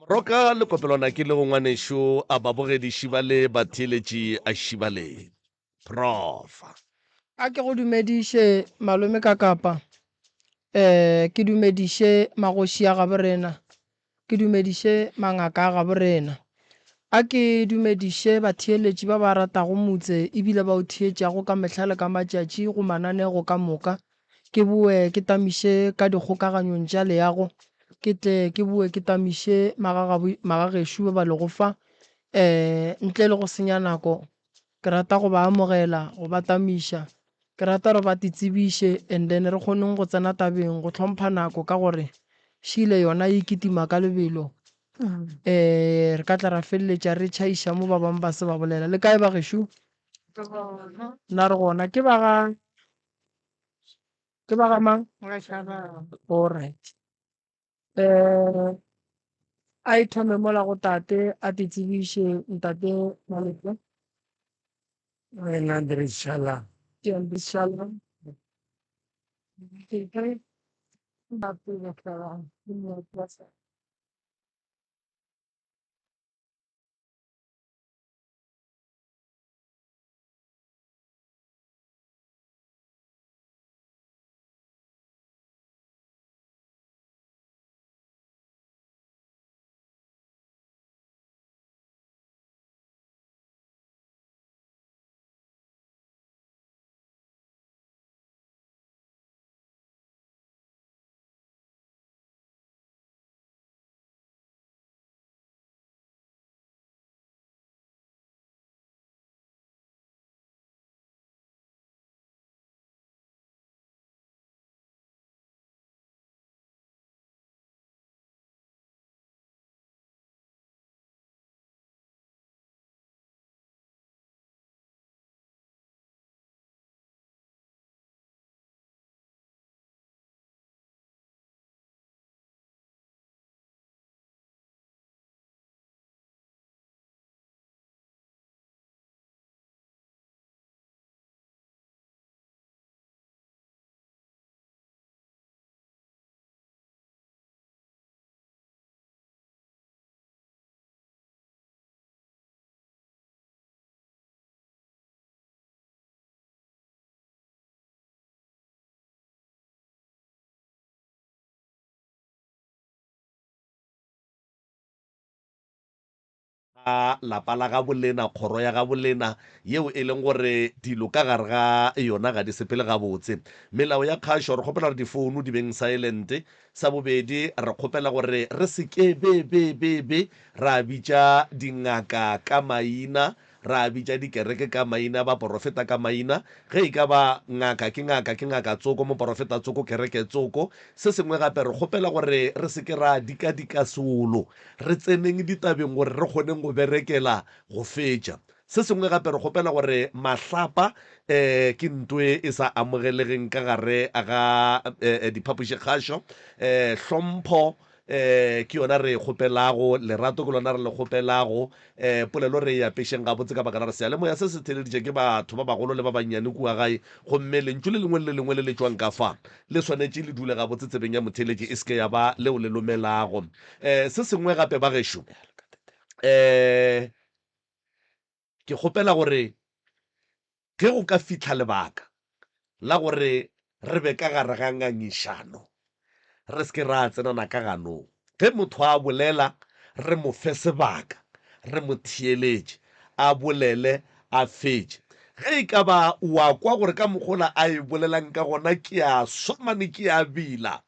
roka lekopelwana ke le go ngwanešo a babogedi šibale batheeletši a šibale profa a ke go dumediše malome ka kapa ke dumediše magoši a gaborena ke dumediše mangaka a gaborena a ke dumediše batheeletši ba ba ratago motse ebile ba o theetšago ka mehla le ka matšatši go mananego ka moka ke boe ke tamiše ka dikgokaganyong tša leago ke tle ke boe ke tamiše magagešo ba ba lego fa ntle le go senya nako ke rata go ba amogela go ba tamiša ke rata gore ba titsebiše and then re kgoneng go tsena tabeng go tlhompha nako ka gore šile yona e kitima ka lebelo re ka tla ra feleletša re tšhaiša mo ba bangwe ba se ba bolela le kae ba gešo nna re gona ke ba ga mang alright a ithome mola go tate a titsebiše ntate Malete Wena Ndrishala. ke Ndrishala. a lapa la ga bolena kgoro ya ga bolena yeo e leng gore dilo ka gare ga yona ga di sepele gabotse melao ya kgašo re kgopela re difounu di beng silent sa bobedi re kgopela gore re seke be ra bitša dingaka ka maina ra bitša dikereke ka maina ba porofeta ka maina ge e ka ba ngaka ke ngaka tsoko mo porofeta tsoko kereke tsoko se sengwe gape re kgopela gore re seke ra dika solo re tseneng ditabeng gore re kgoneng go berekela go fetša se sengwe gape re kgopela gore mahlapa ke ntwe e sa amogelegeng ka gare a ga diphapoši kgašo hlompho ke yona re kgopelago lerato ke lona re le kgopelago polelo re e apešeng gabotse ka baka la re sealemoya se se theleditše ke batho ba bagolo le ba bannyane kua gae gomme lentšu le lengwe le lengwe le le tšwang ka fa le swanetše le dule gabotse tsebeng ya motheletši e seke ya ba leo le lomelago se sengwe gape ba gešo ke kgopela gore ge go ka fitlha lebaka la gore re be ka gare ga ngangišano re seke ra tsenana ka ganong ge motho a bolela re mo fe sebaka re mo theeletše a bolele a fetše ge e ka ba wa kwa gore ka mokgola a e bolelang ka gona ke a swamane ke a bila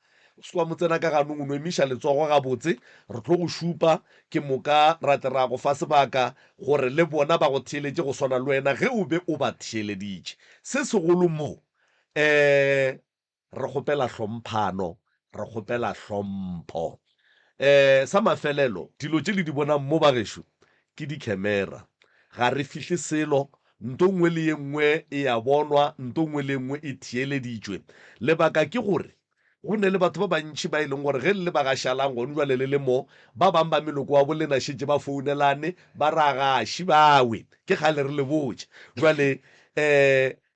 swa mo tsena ka ganong o no emiša letsogo gabotse re tlo go šupa ke moka rate ra go fa sebaka gore le bona ba go theeletše go swana le wena ge o be o ba theeleditše se segolo mo re kgopela hlomphano re kgopela hlompho sa mafelelo dilo tše le di bonang mo bagešo ke di-camera ga re fihle selo nto ngwe le ye nngwe e ya bonwa nto ngwe le nngwe e theeleditšwe lebaka ke gore go ne le batho ba bantši ba e leng gore ge le ba gašalang gone jwale le le mo ba bangwe ba meloko wa bolena šetse ba founelane ba ra gaši bawe ke kgale re le botse jwale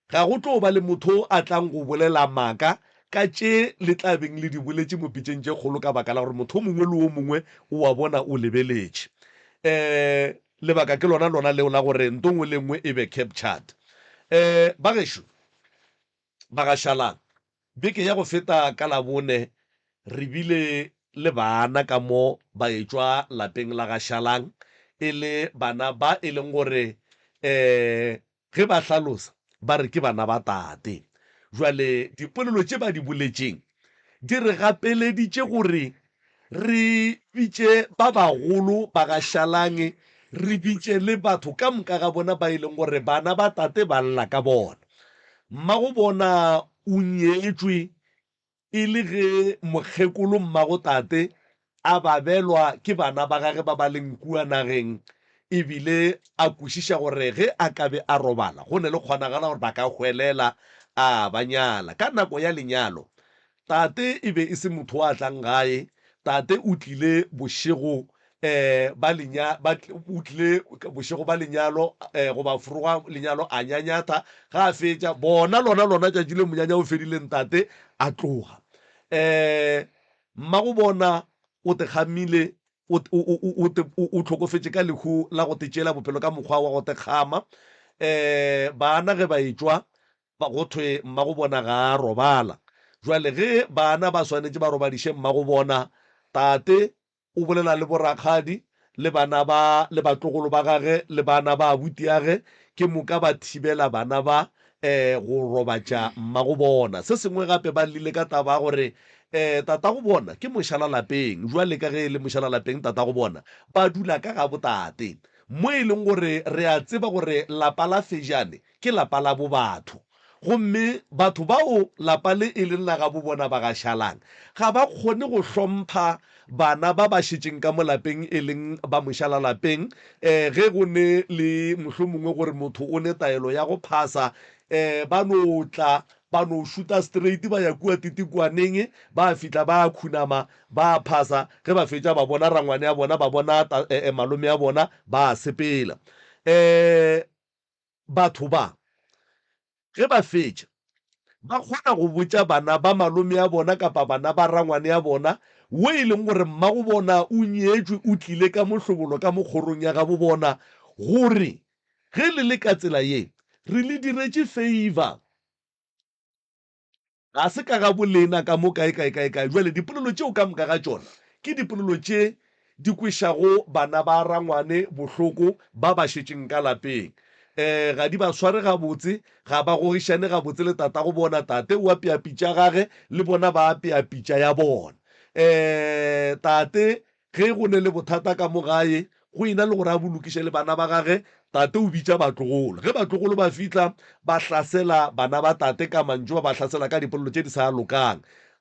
ga go tlo ba le motho a tlang go bolela maaka ka tše le tlabeng le di boletše mo pitšeng tše kgolo ka baka la gore motho o mongwe le o mongwe o wa bona o lebeletše lebaka ke lona leo la gore ntongwe le nngwe e be captured. Bagešo ba gašalang beke ya go feta ka labone re bile le bana ka mo ba etswa lapeng la gašalang e le bana ba e leng gore ge ba hlalosa ba re ke bana ba tate. Jwale dipolelo tše ba di boletšeng di re gapeleditše gore re bitše ba bagolo ba gašalang, re bitše le batho ka moka ga bona ba e leng gore bana ba tate ba lla ka bona. Mmago bona o nyetšwe e le ge mokgekolo mmago tate a babelwa ke bana ba gage ba ba leng kua nageng, ebile a kwešiša gore ge a ka be a robala go ne le kgonagala gore ba ka hwelela a banyala. Ka nako ya lenyalo tate e be e se motho wa tlang gae, tate o tlile bošego ba lenyalo go ba foroga lenyalo a nyanyata, ga a fetša bona lona tšatši le monyanya o fedileng tate a tloga. Mmago bona o te kgamile o tlhokofetše ka lehu la go te tšela bophelo ka mokgwa wa go te kgama. Bana ge ba etswa go thwe mmago bona ga a robala. Jwale ge bana ba swanetše ba robadiše mmago bona, tate o bolela le borakgadi le batlogolo ba gage le bana ba abuti age ke moka ba thibela bana ba go robatša mmago bona. Se sengwe gape ba lile ka taba gore tata go bona ke mošala lapeng. Jwale ka ge e le mošala lapeng tata go bona ba dula ka ga botate mo e leng gore re a tseba gore lapa la Fejane ke lapa la bo batho, gomme batho bao lapa le e leng la ga bo bona ba gašalang ga ba kgone go hlompha bana ba ba šetšeng ka mo lapeng e leng ba mošala lapeng. Ge go ne le mohlomongwe gore motho o ne taelo ya go phasa, ba no tla ba no šuta straight ba ya kua titikwaneng, ba fitla ba khunama ba phasa, ge ba fetša ba bona rangwane ya bona, ba bona malome ya bona, ba sepela. Batho ba ge ba fetša ba kgona go botša bana ba malome ya bona kapa bana ba rangwane ya bona, wo e leng gore mmago bona o nyetšwe o tlile ka mohlobolo ka mokgorong ya ga bo bona, gore ge le le ka tsela ye re le diretše favor, ga se ka ga bolena ka mo kae. Jwale dipolelo tšeo ka moka ga tšona ke dipolelo tše di kwešago bana ba rangwane bohloko ba ba šetšeng ka lapeng. Ga di ba sware gabotse, ga ba gogišane gabotse le tata go bona. Tate o apea pitša gage le bona ba apea pitša ya bona. Tate ge go ne le bothata ka mo gae, go ina le gore a bolokiše le bana ba gage, tate o bitša batlogolo. Ge batlogolo ba fitla ba hlasela bana ba tate ka mantšu, ba hlasela ka dipolelo tše di sa lokang.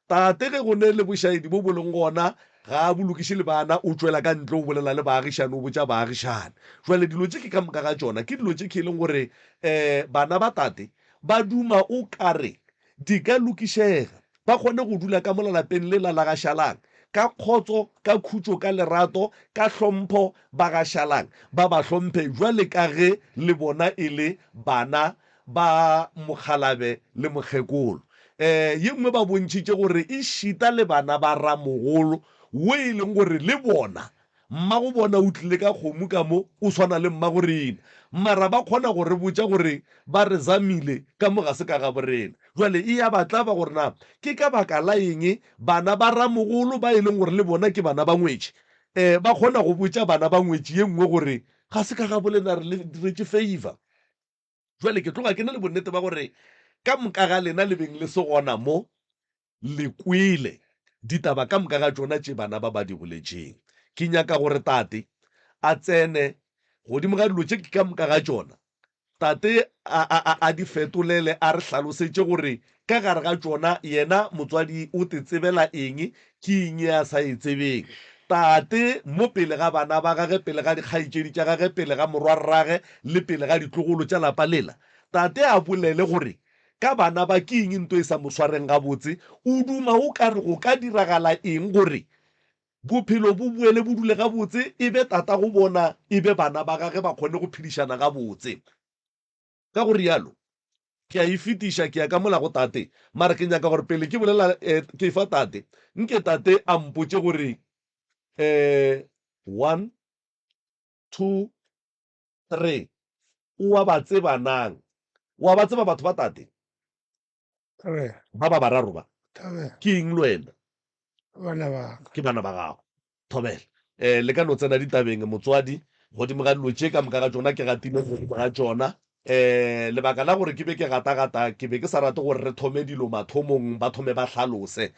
Tate ge go ne le bošaedi bo bo leng gona, ga a bolokiše le bana, o tšwela ka ntle o bolela le baagišane, o botša baagišane. Jwale dilo tše ke ka moka ga tšona ke dilo tše ke e leng gore bana ba tate ba duma o kare di ka lokišega, ba kgone go dula ka mo lalapeng le la gašalang ka kgotso, ka khutšo, ka lerato, ka hlompho. Ba gašalang ba ba hlomphe jwale ka ge le bona e le bana ba mokgalabe le mokgekolo. Ye nngwe ba bontšhitše gore e šita le bana ba ramogolo, wo e leng gore le bona mmago bona o tlile ka kgomo ka mo, o swana le mmago rena, mara ba kgona gore botša gore ba re zamile ka mo ga se ka ga borena. Jwale e ya batla ba gore na ke ka baka la eng bana ba ramogolo ba e leng gore le bona ke bana ba ngwetše, ba kgona go botša bana ba ngwetše ye nngwe gore ga se ka ga bolena re le diretše favor. Jwale ke tloga ke na le bonnete ba gore ka moka ga lena le beng le se gona mo le kwele ditaba ka moka ga tšona tše bana ba ba di boletšeng. Ke nyaka gore tate a tsene godimo ga dilo tše ke ka moka ga tšona, tate a di fetolele, a re hlalosetše gore ka gare ga tšona yena motswadi o te tsebela eng, ke eng a sa e tsebeng. Tate mo pele ga bana ba gage, pele ga dikgaetšedi tša gage, pele ga morwarrage le pele ga ditlogolo tša lapa lela, tate a bolele gore ka bana ba ke eng ntho e sa mo swareng gabotse. O duma o ka re go ka diragala eng gore bophelo bo boele bo dule gabotse, e be tata go bona, e be bana ba gage ba kgone go phedišana gabotse. Ka go rialo ke a e fetiša ke ya ka mola go tate mara ke nyaka gore pele ke bolela ke fa tate nke tate a mpotse gore 1 2 3 o ba tseba nang wa ba tseba batho ba tate Tabe, ba ba bararo ba tabe, ke eng le wena bana ba ka. ke bana ba gago thobela le ka no tsena ditabeng motswadi godimo ga dilo tše ka moka ga tsona ke gatile godimo ga tsona lebaka la gore ke be ke gata-gata ke be ke sa rate gore re thome dilo mathomong ba thome ba tlhalose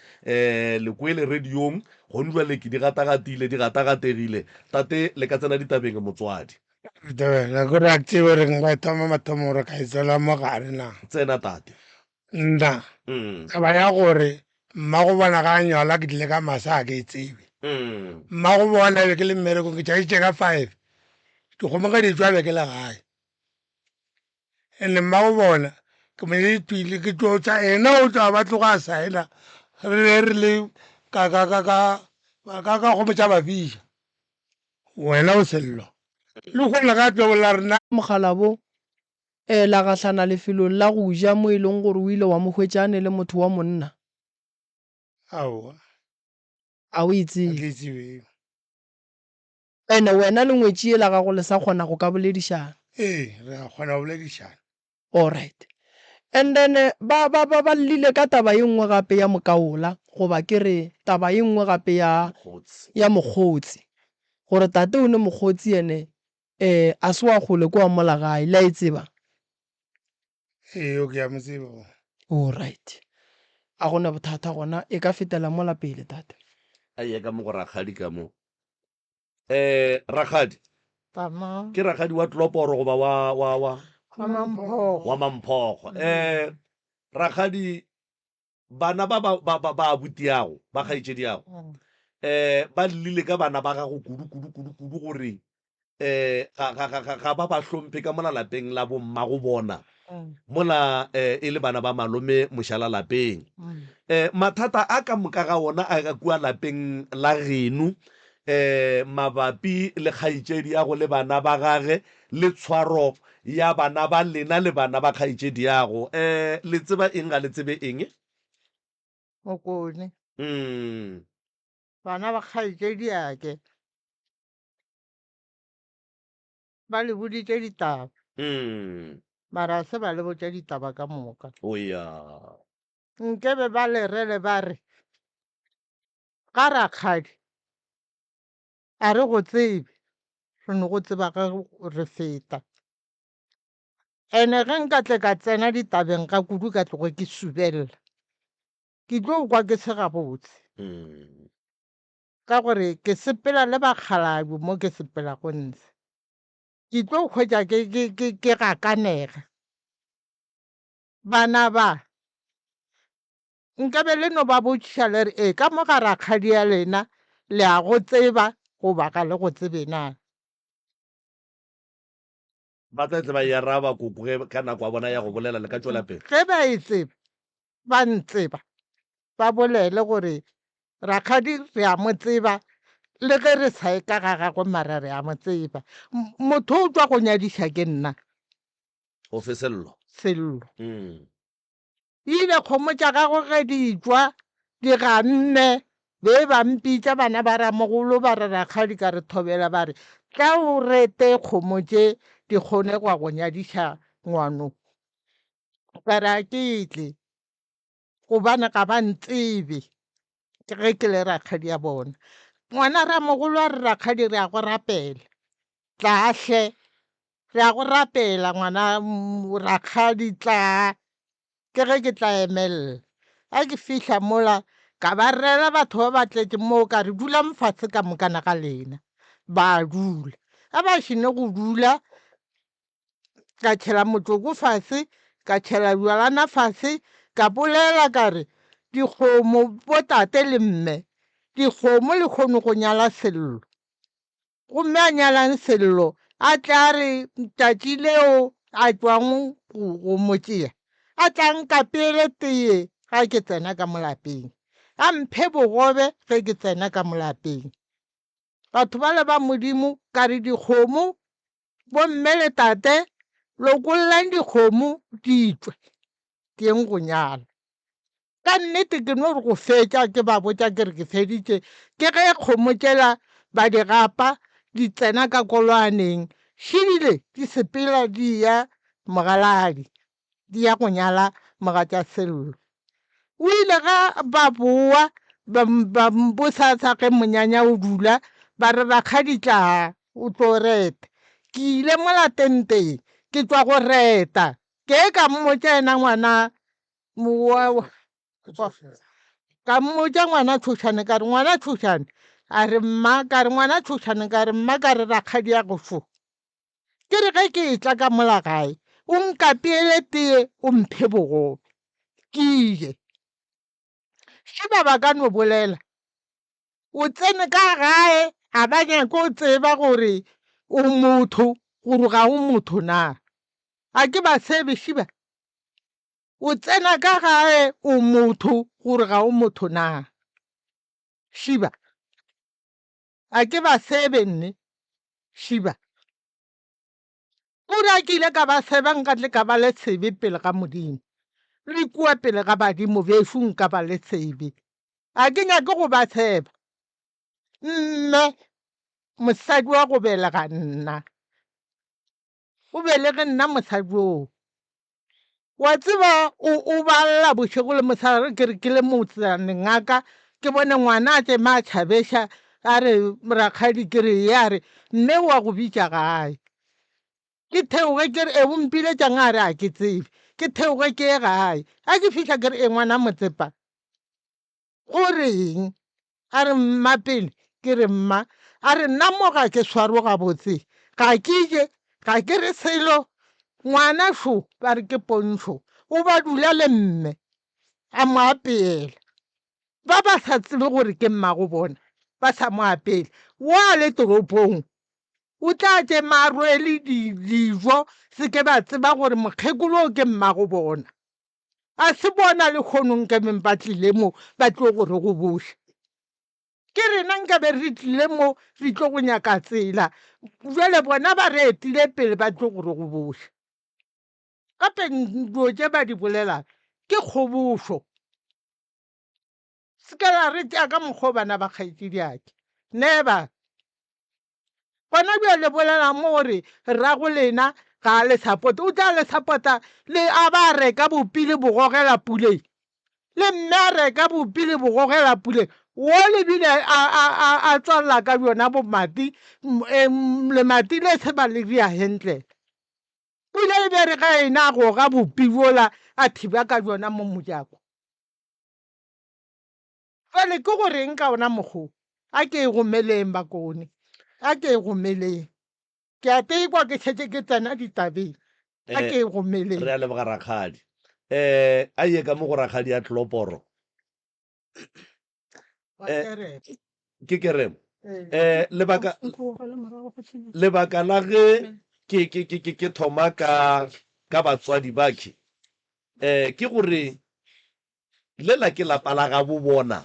lekwele radiong gone jwale ke di gata-gatile di gata-gategile tate le ka tsena ditabeng motswadi Tabe, la gore a tsebe gore nka thoma mathomo gore ka e tswela mo gare na. tsena tate Nna, taba ya gore mmago bona ga a nyola ke tlile ka masa a ke e tsebe. Mmago bona be ke le mmerekong ke tšhaitše ka 5 dikgomo ka di tswa be ke le gae. Ene mmago bona ke mo le twile ke tlo tsa ena o tla ba tloga a saena re le ka kgomo tša bafiša. Wena o sello. Le kgona ka tlo bola rena mogalabo la gahlana lefelong la go ja mo e leng gore o ile wa mohwetšane le motho wa monna aowa a o a itsebe ke tsebe. ene wena le ngwetši e la gago le sa kgona go ka boledišana Re a kgona go boledišana. alright and then ba llele ka taba ye nngwe gape ya mokaola goba ke re taba ye nngwe gape ya mokgotsi gore tate o ne mokgotsi ene a se wa gole kwa mola gae la e tseba O ke a mo tseba. alright a gona bothata gona e ka fetela mola pele tate a ye ka mo go rakgadi ka mo rakgadi Tama. ke rakgadi wa tloporo goba wa mamphogo rakgadi bana ba abutiago ba kgaitšediago ba llele ka bana ba gago kudu gore ga ba hlomphe ka mola lapeng la bommago bona mola e le bana ba malome mošala lapeng mathata a ka moka ga ona a ka kua lapeng la geno mabapi le kgaitšediago le bana ba gage le tshwaro ya bana ba lena le bana ba kgaitšediago le tseba eng ga le tsebe eng Mokone. Bana ba kgaitšediake ba le boditše ditaba mara se ba le botša ditaba ka moka o ya nkebe ba le rele ba re ga rakgadi a re go tsebe re no go tseba ga re feta ene ge nka tle ka tsena ditabeng ka kudu ka tlogo ke subelela ke tlo kwa ke se gabotse ka gore ke sepela le bakgalabi mo ke sepela go ntse ke tlo kgwetša ke gakanega bana ba nkabe le no ba botšiša le re ka mo ga rakgadi ya lena le a go tseba goba ga le go tsebe na ba tla tseba ya raba koko ka nako a bona ya go bolela le ka tšwela pele ge ba e tseba ba ntseba ba bolele gore rakgadi re a mo tseba le ge re sa e ka ga gagwe mara re a mo tseba motho o tswa go nyadiša ke nna o fe sello sello ile kgomo tša gagwe ge di tswa di ganne be ba mpitša bana ba ramogolo ba re rakgadi ka re thobela ba re tla o rete kgomo tše di kgone gwa go nyadiša ngwano ka re a ke tle gobane ga ba ntsebe ge ke le rakgadi ya bona ngwana ramogolo a re rakgadi re a go rapela tlahle re a go rapela ngwana rakgadi tla ke ge ke tla emelela a ke fihla mola ka ba rela batho ba ba tletse moo ka re dula mfatshe ka mokana ga lena ba dula a ba šine go dula ka tšhela motsoko fase ka tšhela bjalana fase ka bolela ka re dikgomo botate le mme dikgomo le kgone go nyala sello gomme a nyalang sello a tla re tšatši leo a tswang go motšea a tla nka pele teye ga ke tsena ka molapeng a mphe bogobe ge ke tsena ka molapeng batho ba le ba modimo ka re dikgomo bomme le tate lokollang dikgomo di tswe teng go nyala ka nnete ke no re go fetša ke ba botša ke re ke feditše ke ge kgomo tšela ba di gapa di tsena ka kolwaneng šebile di sepela di ya mogaladi di ya go nyala mogatša Sello o ile ga ba boa ba mbosatsa ge monyanya o dula ba re rakgadi tla o tlo reta ke ile mola tenteng ke tswa go reta ke ka mmotša ena ngwana ka mmotša ngwana Thušane ka re ngwana Thušane a re mma ka re ngwana Thušane ka re mma ka re rakgadi ya go šo ke re ge ke tla ka mola gae o nkapeele tee o mphe bogobe ke ile ge ba ka no bolela o tsene ka gae a ba nyaka o tseba gore o motho gore ga o motho na a ke ba sebe šiba o tsena ka gae o motho gore ga o motho na šiba a ke ba sebe nne šiba gore a ke ile ka ba seba nkatle ka ba le tsebe pele ga Modimo le kua pele ga badimo bešo nka ba le tsebe a ke nyake go ba tseba mme mosadi wa go belega nna o belege nna mosadi oo wa tseba o balla bošego le mosegare ke re ke le motsaneng ngaka ke bone ngwana a tsema a tšhabeša a re rakgadi ke re ye a re mme wa go bitša gae ke theoge ke re e bompiletšang a re a ke tsebe ke theoge ke ye gae a ke fitlha ke re e ngwana Motsepa go reng a re mma pele ke re mma a re nna mo ga ke swaro gabotse ga ke je ga ke re selo ngwana šo ba re ke Pontsho o ba dula le mme a mo apeela ba ba sa tsebe gore ke mmago bona ba sa mo apeele wa le toropong o tla tše marwele dijo se ke ba tseba gore mokgekolo o ke mmago bona a se bona le kgonong ke meng ba tlile mo ba tlo gore go boša ke rena nkabe re tlile mo re tlo go nyaka tsela jale bona ba re etile pele ba tlo gore go boša gape dilo tše ba di bolela ke kgobošo se ke la re tea ka mokgwa bana ba kgaetšediake never bona bjale bolela mo gore rrago lena ga le support o tla le support-a le a ba reka bopile bogogela puleng le mme a reka bopile bogogela puleng wo lebile a tswalela ka bjona bomati lemati le se ba le dia handle pule e bere ga ena go ga bopi bola a thiba ka bjona mo mojako fele ke gore nka ona mokgo a ke go meleng bakone a ke go meleng ke a teikwa ke tšhetše ke tsena ditabeng a ke go meleng re a leboga rakgadi a ye ka mo go rakgadi a tloloporo ke keremo lebaka la ge ke thoma ka batswadi bakhe ke gore lela ke lapa la ga bo bona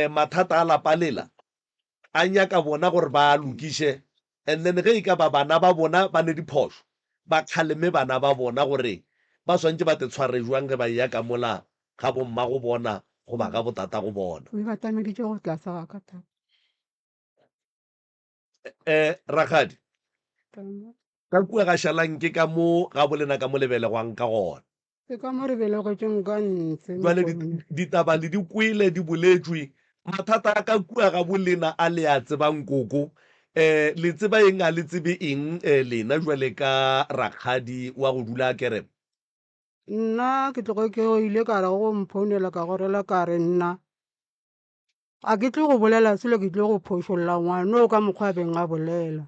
mathata a lapa lela a nyaka bona gore ba lokiše and then ge e ka ba bana ba bona ba ne diphošo ba kgaleme bana ba bona gore ba swantse ba te tshware jwang ge ba ya ka mola ga bomma go bona goba ga botata go bona rakgadi ka kua ga šalang ke ka mo ga bolena ka mo lebelegwang ka gona ke ka mo re belegetseng ka ntse jale ditaba le di kwele di boletswe mathata a ka kua ga bolena a le a tsebang koko le tseba eng a le tsebe eng lena jwale ka rakgadi wa go dula kerema nna ke tloge ke ile ka re go mphounela ka gorela ka re nna a ke tle go bolela selo ke tle go phošolla ngwane o ka mokgwa beng a bolela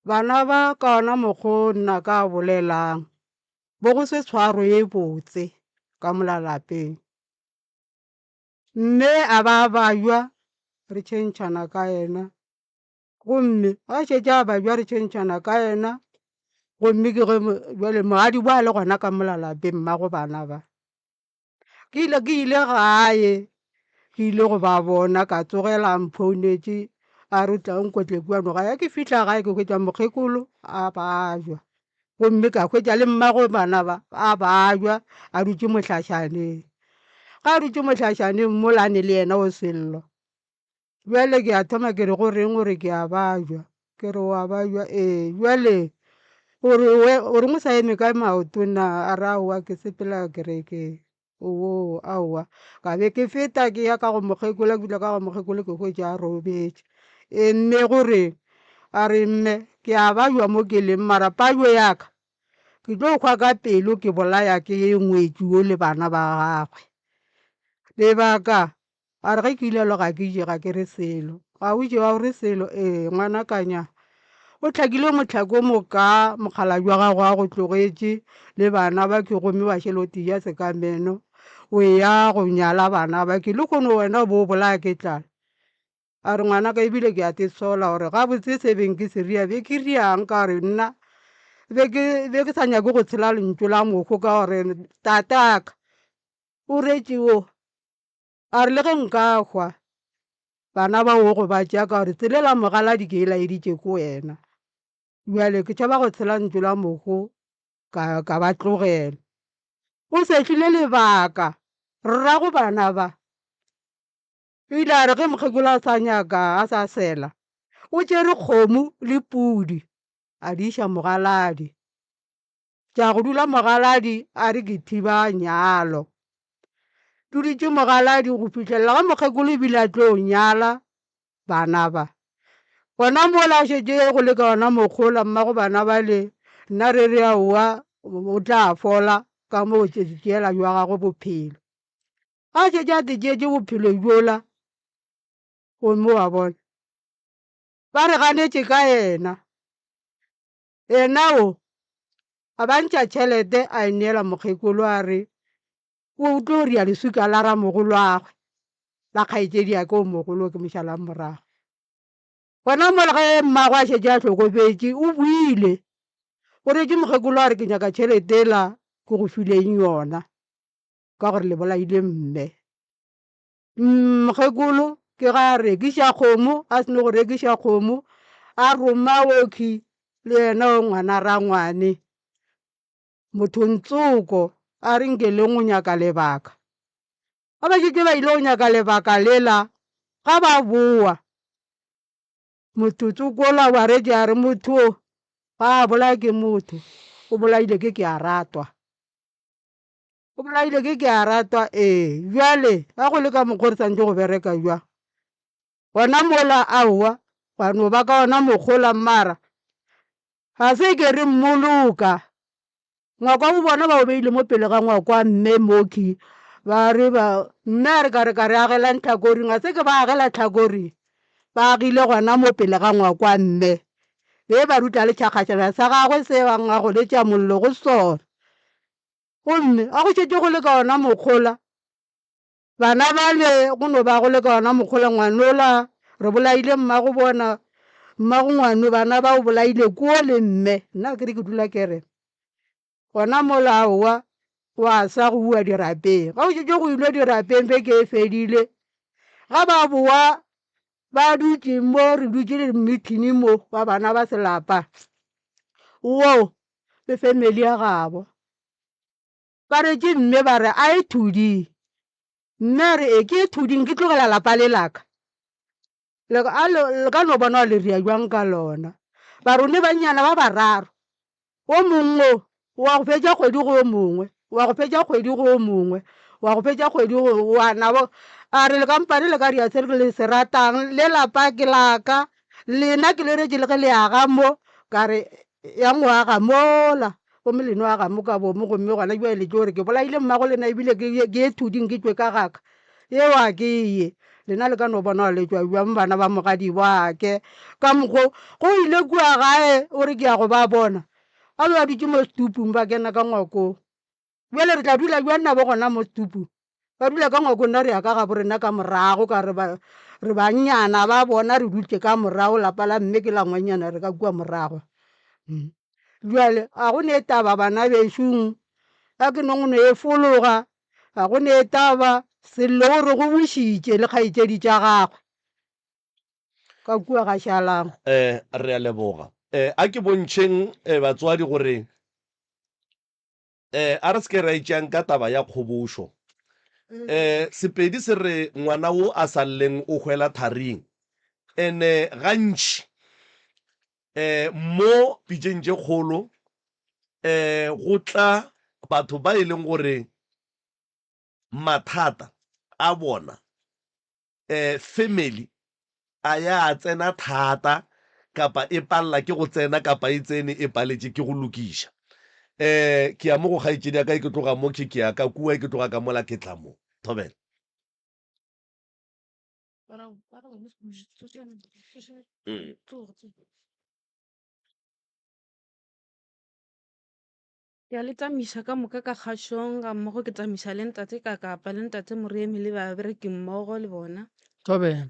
bana ba ka ona mokgwa nna ka bolelang bo go se tshwaro ye botse ka molalapeng mme a ba jwa re tšhentšhana ka ena gomme a šetše a ba jwa re tšhentšhana ka ena gomme ke ge jale mogadi boa le gona ka molalapeng mmago bana ba ke ile gae ke ile go ba bona ka tsogela mphounetše a re tla nkwetle kuano gae ke fihla gae ke hwetša mokgekolo a ba jwa gomme ka hwetša le mmago bana ba a bajwa a dutše mohlašaneng ga a dutše mohlašaneng molane le yena o sello bjale ke a thoma ke re go reng gore ke a bajwa ke re wa bajwa bjale o reng o sa eme ka maoto na a re aowa ke sepela kereke o aowa ka be ke feta ke ya ka go mokgekolo ke ka go mokgekolo ke hwetše a robetše mme gore a re mme ke a bajwa mo ke leng mara pajo yaka ke tlo kgwa ka pelo ke bolaya ke ngwetši o le bana ba gagwe lebaka a re ge ke ile lo ga ke je ga ke re selo ga o je wa o re selo ngwana kanya o tlhakile motlhako moka mokgalabja gago a go tlogetše le bana ba ke gomme wa šheloti ya sekameno o ya go nyala bana ba ke le kgone wena bo bolaya ke tlala a re ngwana ka ebile ke a te sola gore ga botse se beng ke se ria be ke riang ka gore nna be ke sa nyake go tshela lentso la mokgo ka gore tataka o retše o a re le ge nka hwa bana ba o go ba tšea ka gore tselela mogaladi ke e laeditše ko wena bjale ke tšhaba go tshela ntso la mokgo ka ba tlogela o sehlile lebaka rrago bana ba ile a re ge mokgekolo a sa nyaka a sa sela o tšere kgomo le pudi a di iša mogaladi tša go dula mogaladi a re ke thiba nyalo duditše mogaladi go fitlhelela ga mokgekolo ebile a tlo nyala bana ba gona mola a šetše go le ka ona mokgola mmago bana ba le nna re re aowa o tla fola ka mo tšeela jwa gagwe bophelo a šetše a te tšeetše bophelo bjola gomme wa bona ba re ganetše ka yena o a bantšha tšhelete a e neela mokgekolo a re o tlo ria lesuka la ra mogolo agwe la kgaetšedi ya ke o mogolo ke mošala morago gona mola ge mmago a šetše a tlhokofetše o buile o retše mokgekolo a re ke nyaka tšhelete ela ke go fileng yona ka gore le bolaile mme mokgekolo ke ga a rekiša kgomo a sene go rekiša kgomo a roma woki le yena o ngwana rangwane motho ntsoko a re nke le go nyaka lebaka ga ba šetše ba ile go nyaka lebaka lela ga ba boa motsotso kola wa retše a re motho ga a bolaya ke motho o bolaile ke a ratwa o bolaile ke a ratwa bjale ga go le ka mokgwa re santse go bereka jwa gona mola aowa ba no ba ka ona mokgola mmara ga se ke re mmoloka ngwako bo bona ba o beile mo pele ga ngwako a mme moki ba re ba mme a re ka re agela ntlhakoring a se ke ba agela tlhakoring ba agile gona mo pele ga ngwako a mme be ba ruta le tšhakgatšana sa gagwe se bang a go letša mollo go sona gomme a go šetše go le ka ona mokgola bana ba le go no ba go le ka ona mokgola ngwanola re bolaile mmago bona mmago ngwano bana ba o bolaile kuo le mme nna ke re ke dula kere gona molao wa sa go bua dirapeng ga o šetše go ilwe dirapeng be ke e fedile ga ba boa ba dutše mo re dutše le mmithini mo wa bana ba selapa wo le family ya gabo ba retše mme ba re a e thuding mme re e ke e thuding ke tlogela lapa le laka le ka no bona le ria jwang ka lona ba rone bannyana ba bararo o mongwe wa go fetša kgwedi go o mongwe wa go fetša kgwedi go o mongwe wa go fetša kgwedi go wa nabo a re le kampane le ka ria se le se ratang le lapa ke laka lena ke le retše le ge le aga mo ka re ya ngwaga mola gomme leno aga mo ka bomo gomme gona jwa le gore ke bolaile mmago lena ebile ke e thuding ke tšwe ka gaka yeo a ke ye lena le ka no bona le tšwa bjang bana ba mogadi wake ka mokgwa go ile kua gae o re ke ya go ba bona a be a dutše mo stupung ba kena ka ngwakong bjale re tla dula jwa nna bo gona mo stupung ba dula ka ngwako nna re ya ka gabo rena ka morago ka re bannyana ba bona re dutse ka morago lapa la mme ke la ngwanyana re ka kua morago jwale a go ne taba bana bešong a ke nong no e fologa a go ne taba sello gore go bošitše le kgaetšedi tša gagwe ka kua ga šalang re a leboga a ke bontšheng batswadi gore a re se ke ra itšang ka taba ya kgobošo. Sepedi se re ngwana wo a salleng o hwela tharing, ene gantši mo pitšeng tše kgolo go tla batho ba e leng gore mathata a bona family a ya tsena thata kapa e palela ke go tsena kapa e tsene e paletše ke go lokiša. Ke ya mo go kgaetšedi ya ka ke tloga mo ke ya ka kua ke tloga ka mola ke tla mo Thobela. Ke a le tsamisa ka moka ka kgašong ga mmogo ke tsamisa le ntate ka kapa le ntate Moriemi le babereki mmogo le bona. Thobela.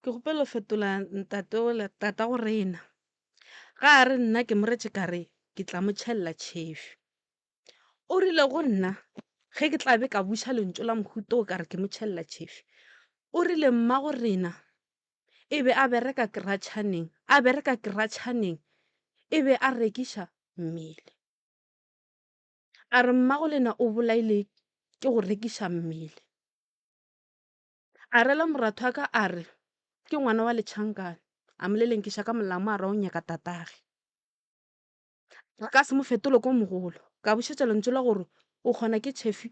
Ke gopela fetola ntate ola tata go rena ga a re nna ke moretše ka re ke tla mo tšhelela tšhefi. O rile go nna ge ke tlabe ka buša lentso la mohuto o ka re ke mo tšhelela tšhefi. O rile mma go rena e be a bereka keratšhaneng e be a rekiša mmele. A re mmago lena o bolaile ke go rekiša mmele. A rela moratho wa ka a re ke ngwana wa letšhankane a mo lelenkiša ka molamo a ra o nyaka tatage. Re ka se mo fetole ko mogolo ka bušetša lentso la gore o kgona ke tšhefi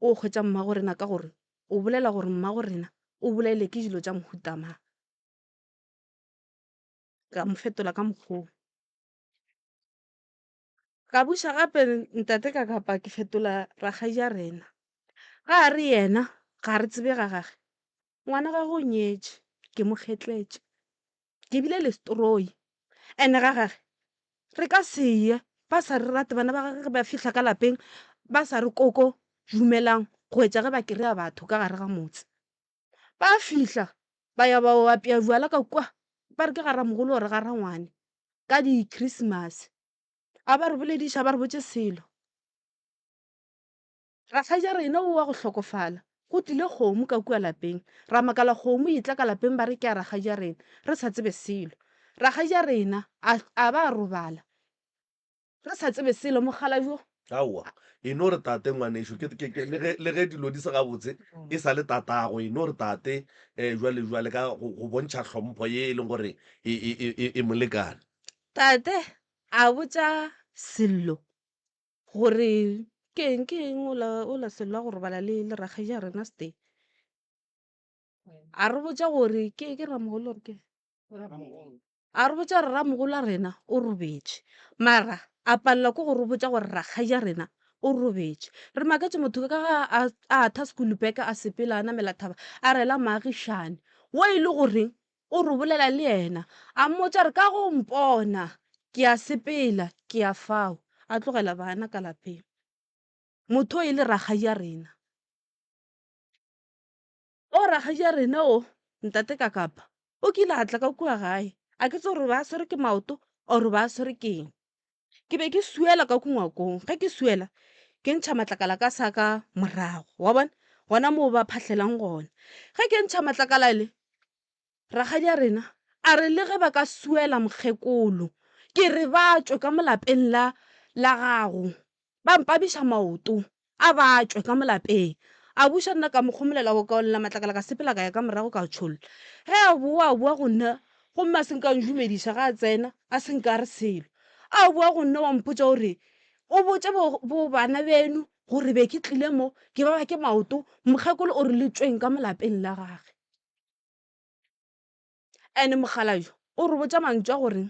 o kgwetša mmago rena ka gore o bolela gore mmago rena o bolaile ke dilo tša mohutamang. Ka mo fetola ka mokgwa ka buša gape ntate ka kapa ke fetola rakgadi ya rena ga a re yena ga re tsebe ga gage ngwana ga go nyetše ke mo kgetletše ke bile le stroi ene ga gage re ka seye ba sa re rate bana ba gage ge ba fihla ka lapeng ba sa re koko dumelang go etša ge ba kry-a batho ka gare ga motse. Ba fihla ba ya ba apea buala ka kua ba re ke gara mogolo gore gara ngwane ka di-Christmas a ba re bolediša ba re botše selo. Rakgadi ya rena o wa go hlokofala go tlile kgomo ka kua lapeng ra makala kgomo e tla ka lapeng ba re ke a rakgadi ya rena re sa tsebe selo. Rakgadi ya rena a ba robala re sa tsebe selo mogala jo. Aowa e no re tate ngwanešo le ge dilo di se gabotse e sa le tatago e no re tate jwale ka go bontšha hlompho ye e leng gore e molekane. Tate a botša sello gore ke eng ola sello a go robala le rakgadi ya rena ste. A re botša gore ke ramogolo gore ke a re botša re ramogolo a rena o robetše mara a palela ko gore o botša gore rakgadi ya rena o robetše. Re maketše motho ka ga a tha school bag a sepela a namela thaba a rela maagišane wo e le goreng o re bolela le yena a mmotša re ka go mpona ke a sepela ke a fao a tlogela bana ka lapeng. Motho o e le rakgadi ya rena o rakgadi ya rena o ntate ka kapa o kile a tla ka kua gae a ke tse gore ba swere ke maoto or ba swere ke eng. Ke be ke suela ka kungwakong ge ke suela ke ntšha matlakala ka sa ka morago wa bona gona moo ba phatlhelang gona. Ge ke ntšha matlakala le rakgadi ya rena a re le ge ba ka suela mokgekolo ke re ba tswe ka molapeng la gago ba mpabiša maoto a ba tswe ka molapeng a buša nna ka mokgomolela go kaolela matlakala ka sepela ka ya ka morago ka tšholla ge a boa go nna gomme a senka njumediša ga a tsena a senka re selo a boa go nna wa mpotša gore o botse bo bana beno gore be ke tlile mo ke ba ke maoto mokgekolo o re le tsweng ka molapeng la gage. Ene mogala jo o re botša mantšu a gore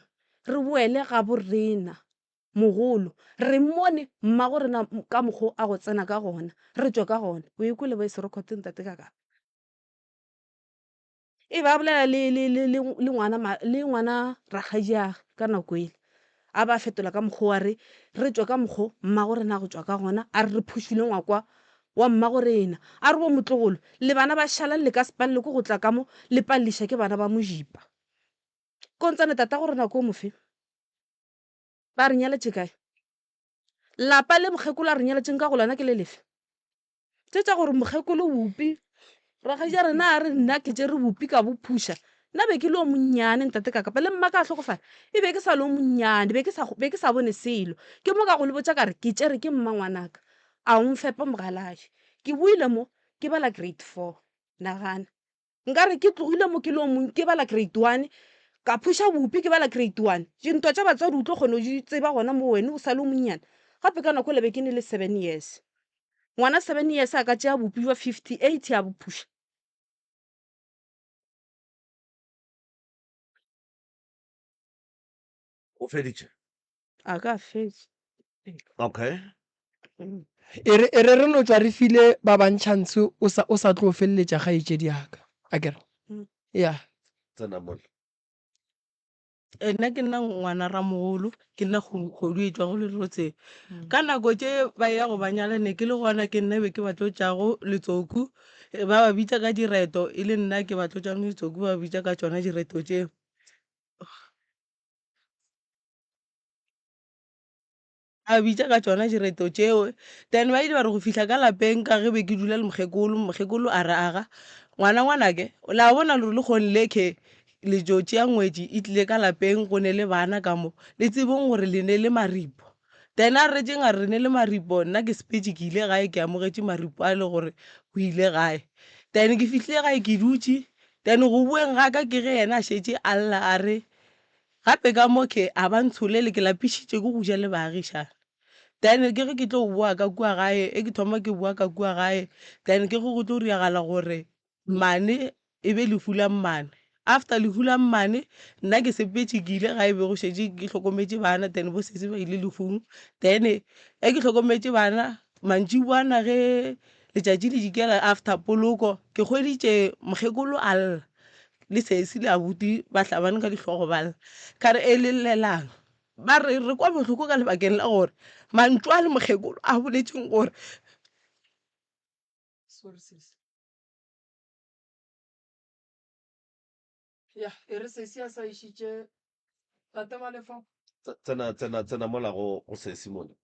re boele ga borena mogolo re mmone mmago rena ka mokgwa a go tsena ka gona re tswe ka gona o ikwe le ba se recording tate kaka e ba bolela le ngwana rakgadi age ka nako ele a ba fetola ka mokgwa wa re tswe ka mokgwa mmago rena go tswa ka gona a re phušile ngwakwa wa mmago rena a re bo motlogolo le bana ba šala le ka sepalele ko go tla ka mo le palliša ke bana ba mojipa ko ntsane tata go rena ko mofe ba re nyaletše kae lapa le mokgekolo a re nyaletšeng ka go lona ke le lefe tše tša gore mokgekolo bopi rakgadi ya rena a re nna ke tše re bopi ka bo phuša nna be ke le o monnyane ntate kakapa le mma ka tlhokofala e be ke sa le o monnyane be ke sa bone selo ke mo ka go le botsa kare ke tsere ke mma ngwanaka a o mfepa mogalaje ke buile mo ke bala grade 4 nagana nkare ke tlogile mo ke le o mong ke bala grade 1 ka phusha bopi ke bala grade 1 dintwa tša batswadi o tlo kgone o di tseba gona mo wena o sa le o monnyane gape ka nako lebe ke ne le 7 years ngwana 7 years a ka tšea bopi jwa 58 ya bophusha o feditše a ka fetše okay e re no tswa re file ba bantšhantse o sa tlo feleletša kgaetšedi yaka a kere ya tsena mola nna ke nna ngwana ramogolo ke nna kgodu e tswa go le rotseng ka nako tše ba ya go banyalane ke le gona ke nna be ke ba tlotšago letsoku ba ba bitša ka direto e le nna ke ba tlotšang letsoku ba ba bitša ka tšona direto tšeo a bitša ka tšona direto tšeo then ba ile ba re go fihla ka lapeng ka ge be ke dula le mokgekolo a re aga ngwanake la bona le kgone lekhe lejo tšea ngwetši e tlile ka lapeng go ne le bana ka mo le tsebong gore le ne le maripo then a retseng a re ne le maripo nna ke sepetse ke ile gae ke amogetše maripo a le gore o ile gae then ke fihlile gae ke dutše then go bueng ga ka ke ge yena a šetše a lla a re gape ka moke a ba ntsholele ke lapišitše ke go ja le baagišane then ke ge ke tlo bua ka kua gae ke thoma ke bua ka kua gae then ke go tlo riagala gore mane e be lefu la mmane after lefu la mmane nna ke sepetse ke ile gae be go šetse ke tlhokometše bana then bo setse ba ile lefung then ke tlhokometše bana mantšiboana ge letšatši le dikela after poloko ke kgweditše mokgekolo a lla le sesi le abuti ba tlhabane ka ditlhogo balla ka re e le llelang ba re kwa bohloko ka lebakeng la gore mantlo a le mokgekolo a boletseng gore ya e re sesi a sa išitše tate Malefo tsena mola go sesi mona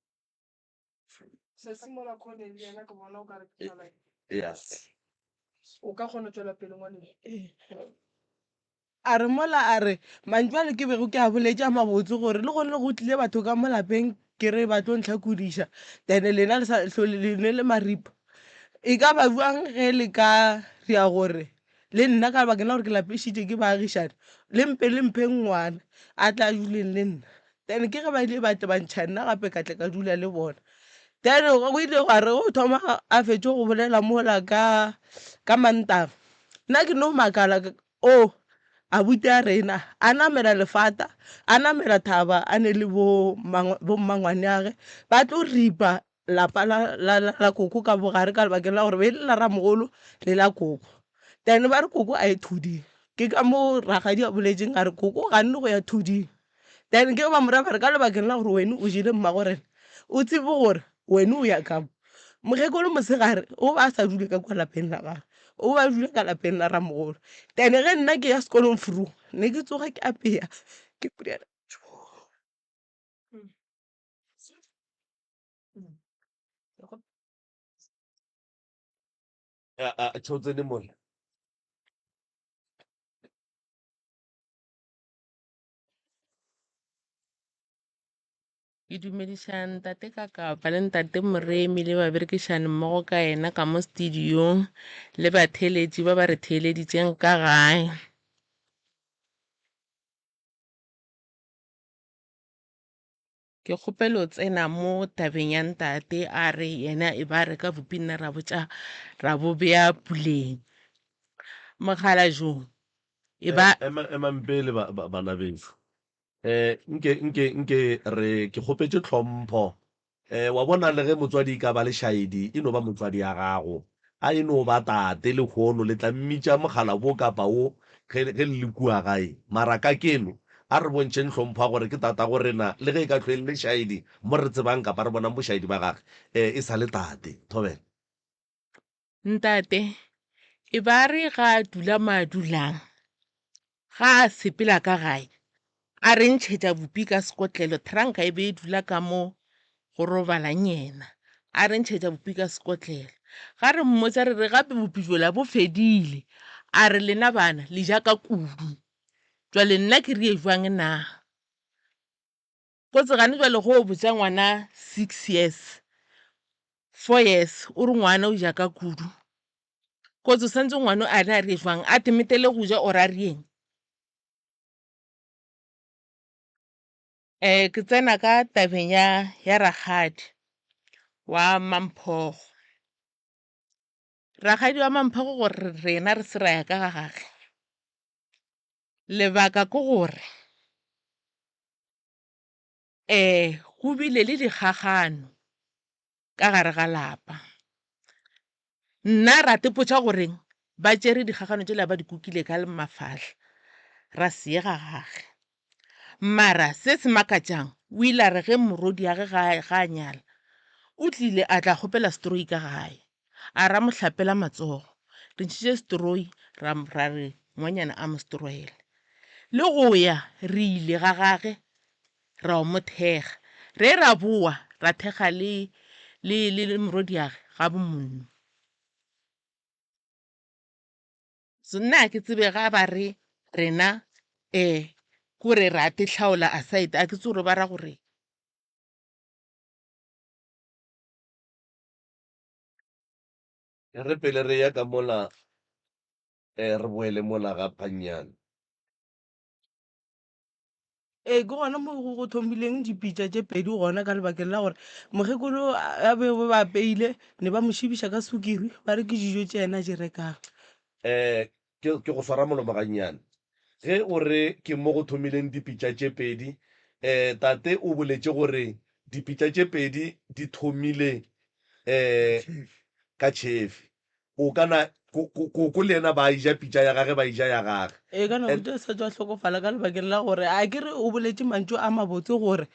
sesi mola kgone le yena ke bona o ka re ke tšhala yes o ka kgona tšwela pele ngwaneng a re mola a re mantšwale ke bego ke a boletša mabotse gore le gone le go tlile batho ka mo lapeng ke re ba tlo ntlhakodiša then lena le sa hlole le ne le maripa e ka ba buang ge le ka ria gore le nna ka bakeng la gore ke lapišitše ke baagišane le mpheng ngwana a tla duleng le nna then ke ge ba ile batle bantšha nna gape ka tle ka dula le bona then go ile ga re go thoma a fetše go bolela mola ka mantaga nna ke no makala abuti a rena a namela lefata a namela thaba a ne le bo mmangwane age ba tlo ripa lapa la koko ka bogare ka lebakeng la gore be le la ramogolo le la koko then ba re koko a ye thuding ke ka mo ragadi a boletseng a re koko ga nne go ya thuding then ke ba mora ba re ka lebakeng la gore wena o jele mmagorena o tsebe gore wena o ya kamo mokgekolo mosegare o ba a sa dule ka kwa lapeng la gagwe o ba dule ka lapeng la ramogolo then ge nna ke ya sekolong fru ne ke tsoga ke apea ke pudiana tshotsene mola ke dumediša ntate Kakapa le ntate Moremi le baberekišane mmogo ka ena ka mo studiong le batheletši ba ba re theeleditšeng ka gae ke kgopelo tsena mo tabeng ya ntate a re yena e ba re ka bopinna ra botša ra bo bea puleng mogala jo e ba emampele bana beso nke re ke kgopetse tlhompho wa bona le ge motswadi ka ba le shaedi e no ba motswadi ya gago a e no ba tate le kgono le tla mmitša mogala bo kapa wo ge le kua gae mara ka keno a re bontšheng tlhompha gore ke tata go rena le ge e ka tlhoeng le shaedi mo re tsebang kapa re bonang bošaedi ba gage e sa le tate thobela ntate e ba re ga dula madulang ga a sepela ka gae a re ntšhetša bopi ka sekotlelo tranka e be e dula ka mo go robalang yena a re ntšhetša bopi ka sekotlelo ga re mmotsa re re gape bopi jola bo fedile a re lena bana le jaka kudu jwale nna ke re jwang na go tsegane jwale go botsa ngwana 6 years 4 years o re ngwana o jaka kudu go tse santse ngwana a re jwang a temetele go ja o ra rieng ke tsena ka tabeng ya ragadi wa Mamphogo ragadi wa Mamphogo gore rena re se ra ya ka gagage lebaka ke gore go bile le digagano ka gare ga lapa nna ra tepotsa goreng ba tsere digagano tsela ba di kukile ka le mafahla ra se ga gage mara se se makatjang o ile a re ge morodi ya ge ga nyala o tlile a tla gopela stroi ka gae a ra mo hlapela matsogo re ntšhitše stroi ra re ngwanyana a mo stroele le go ya re ile ga gage ra o mo thega re ra boa ra thega le morodi ya ge ga bomonno so nna ke tsebe ga ba re rena kore ra tehlaola aside a ke tse gore ba ra gore re pele re ya ka mola re boele mola ga Phanyana ke gona mo go thomileng dipitša tše pedi gona ka lebakeng la gore mokgekolo a be ba peile ne ba mo šibiša ka sukiri ba re ke dijo tše ena di rekang ke go swara molomo gannyane ge o re ke mo go thomileng dipitša tše pedi tate o boletše gore dipitša tše pedi di thomile ka tšhefi o kana ko le ena ba ija pitša ya gage ba ija ya gage ka nako tše sa tswa hlokofala ka lebakeng la gore a ke re o boletše mantšu a mabotse gore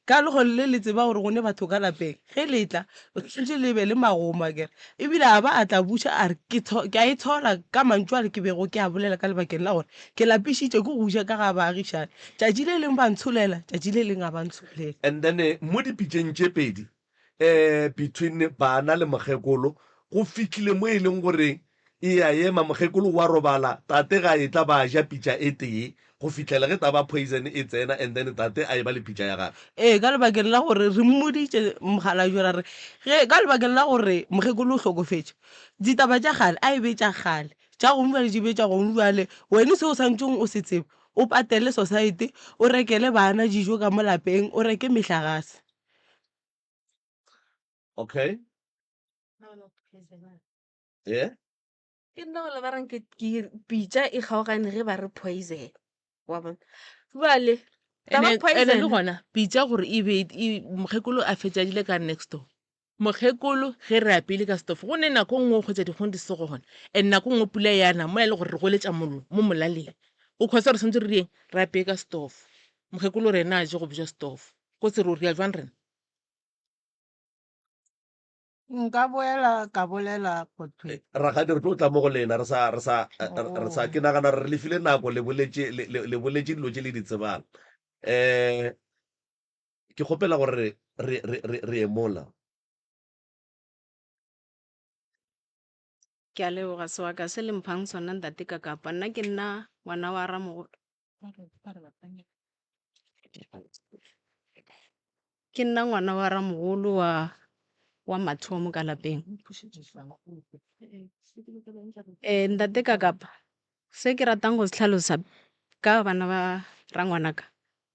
ka legole le le tseba gore gone batho ka lapeng ge letla o tshwanetse le be le magoma kere ebile a ba a tla buša a re ke a e tshola ka mantšu a re ke bego ke a bolela ka lebakeng la gore ke lapišitše ke go ja ka ga baagišane tšatši le leng ba ntsholela tšatši le leng a ba ntsholela and then mo dipitšeng tše pedi between bana le mokgekolo go fitlhile mo e leng gore e ya ema mokgekolo wa robala tate ga e tla ba ja pitša e tee go fitlhela ge taba poison e tsena and then tate a e ba le pitša ya gage ka lebakeng la gore re mmoditše mogala jora re ge ka lebakeng la gore mokgekolo o hlokofetše ditaba tša gale a e be tša gale tša gongwe le di be tša gongwe jale wena se o santseng o se tsebe o patele society o rekele bana dijo ka mo lapeng o reke mehlagase okay yeah ke nna gole ba rang ke pitša e kgaogane ge ba re poison wa bona bale ene le gona pitša gore e be mokgekolo a fetšadile ka next door mokgekolo ge re apile ka stof go ne nako nngwe o kgwetsa dikgong di se gona and nako nngwe pula yana mo e le gore re goletša mollo mo molaleng o kgwetsa re santse re rieng re apeye ka stof mokgekolo re ena a je go bija stof ko se re o ria jwang rena nka boela ka bolela potwe ragadi re tlo tla mo go lena re sa ke nagana re lefile nako le boletše dilo tše le di tsebang ke kgopela gore re emola ke a leboga sebaka se le mphang sona ntate ka kapa nna ke nna ngwana wa ramogolo ke nna ngwana wa ramogolo wa mathomo ka lapeng ntate ka kapa se ke ratang go se tlhalosa ka bana ba rangwanaka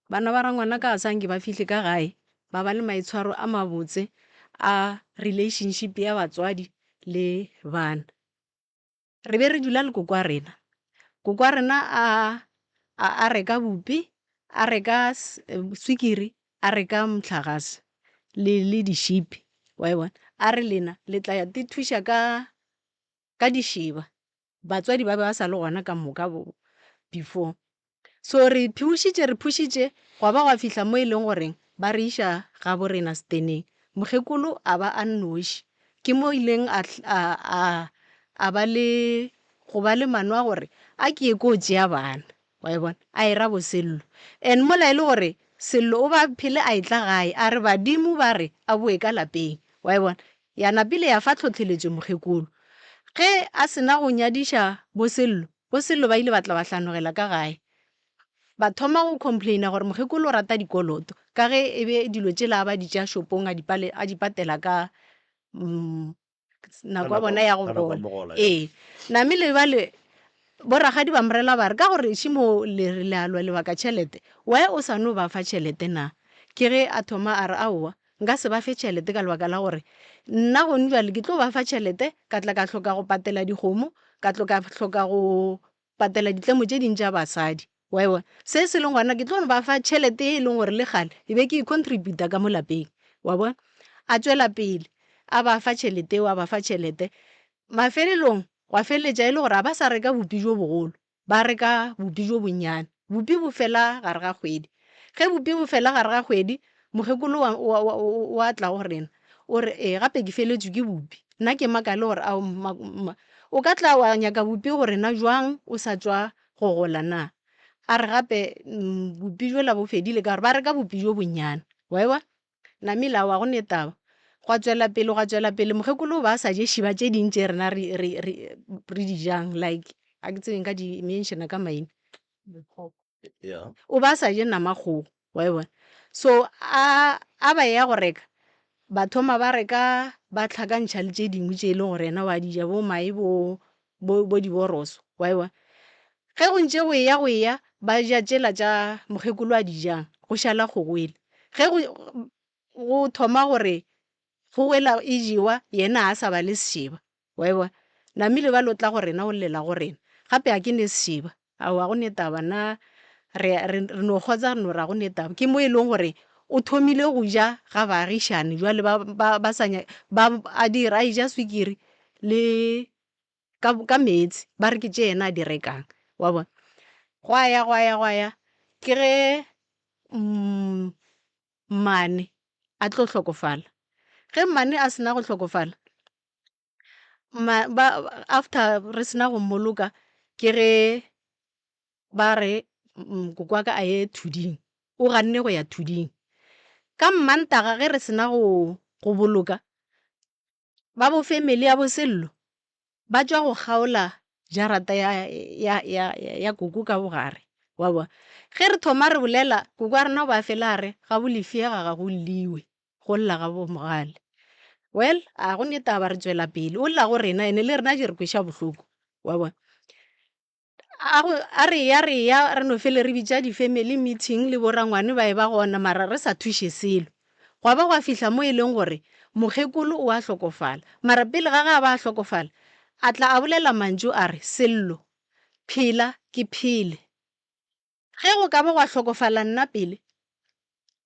bana ba rangwanaka a sanke ba fihle ka gae ba ba le maitshwaro a mabotse a relationship ya batswadi le bana re be re dula le koko a rena a reka bupi a reka swikiri a reka mohlagase le dishipi wa bona a re lena le tla ya te thuša ka dišiba batswadi ba ba sa le gona ka moka before so re phušitše gwa ba gwa fihla mo e leng goreng ba re iša ga borena steneng mokgekolo a ba a nnoši ke mo ileng a ba le go ba le mano a gore a ke ye ko tšea bana wa bona a e ra bo sello and mola e le gore sello o ba phele a etla gae a re badimo ba re a boe ka lapeng wa bona yana pele ya fa tlhotlheletšo mokgekolo ge a sena go nyadiša bosello ba ile batla ba hlanogela ka gae ba thoma go complaina gore mokgekolo o rata dikoloto ka ge e be dilo tšela ba di tšea shopong a di patela ka nako ya bona ya go gola namile bale boragadi ba morela ba re ka gore šimo le alwa lebaka tšhelete we o sa no ba fa tšhelete na ke ge a thoma a re aowa nka se ba fe tšhelete ka lebaka la gore nna gone jale ke tlo ba fa tšhelete ka tla ka tlhoka go patela dikgomo ka tlhoka go patela ditlemo tše dintša basadi wa se se leng gona ke tlo ba fa tšhelete e leng gore le gale e be ke contributa ka mo lapeng wa bona a tswela pele a ba fa tšhelete a ba fa tšhelete mafelelong wa feleletša e le gore a ba sa reka bopi jo bogolo ba reka bopi jo bonnyane bopi bo fela gare ga kgwedi ge bopi bo fela gare ga kgwedi mokgekolo wa tla go rena o re gape ke feletswe ke bopi nna ke makale gore o ka tla wa nyaka bopi gore na jwang o sa tswa go gola na a re gape bopi jola bo fedile ka gore ba reka bopi jo bonnyane wa namela wa go netaba gwa tswela pele mokgekolo ba sa je šiba tše dintše rena re dijang like a ke tsebeng ka di mentiona ka maina o ba sa je namakgogo wa bona so a ba ya go reka ba thoma ba reka ba tlhakantšha le tše dingwe tše e leng gore ena wa dija bo mae bo diboroso wa bona ge go ntše go ya ba ja tšela tša mokgekolo a dijang go šala kgogwele ge go thoma gore kgogwela e jewa yena a sa ba le sešeba wa bona namile ba lotla gore rena o llela go rena gape a ke ne sešeba a go netaba na re no kgotsa re no ra go netaba ke mo e leng gore o thomile go ja ga baagišane jwale ba a dira a ija swikiri le ka metsi ba re ke tše ena a di rekang wa bona gwa ya ke ge Mmane a tlo hlokofala ge Mmane a sena go hlokofala after re sena go mmoloka ke ge ba re kokwaka a ye thuding o ganne go ya thuding ka Mmantaga ge re sena go boloka ba bo family ya bosello ba tswa go kgaola jarata ya koko ka bogare wa bona ge re thoma re bolela koko a rena ba fela re ga bolefiega ga go lliwe go lla ga bo mogale well a go netaba re tswela pele o lla go rena ene le rena di re kweša bohloko wa bona a re ya re no fele re bitša di-family meeting le borangwane ba e ba gona mara re sa thuše selo gwa ba gwa fihla mo e leng gore mokgekolo o a hlokofala mara pele ga ba a hlokofala a tla a bolela mantšu a re Sello phela ke phele ge go ka ba gwa hlokofala nna pele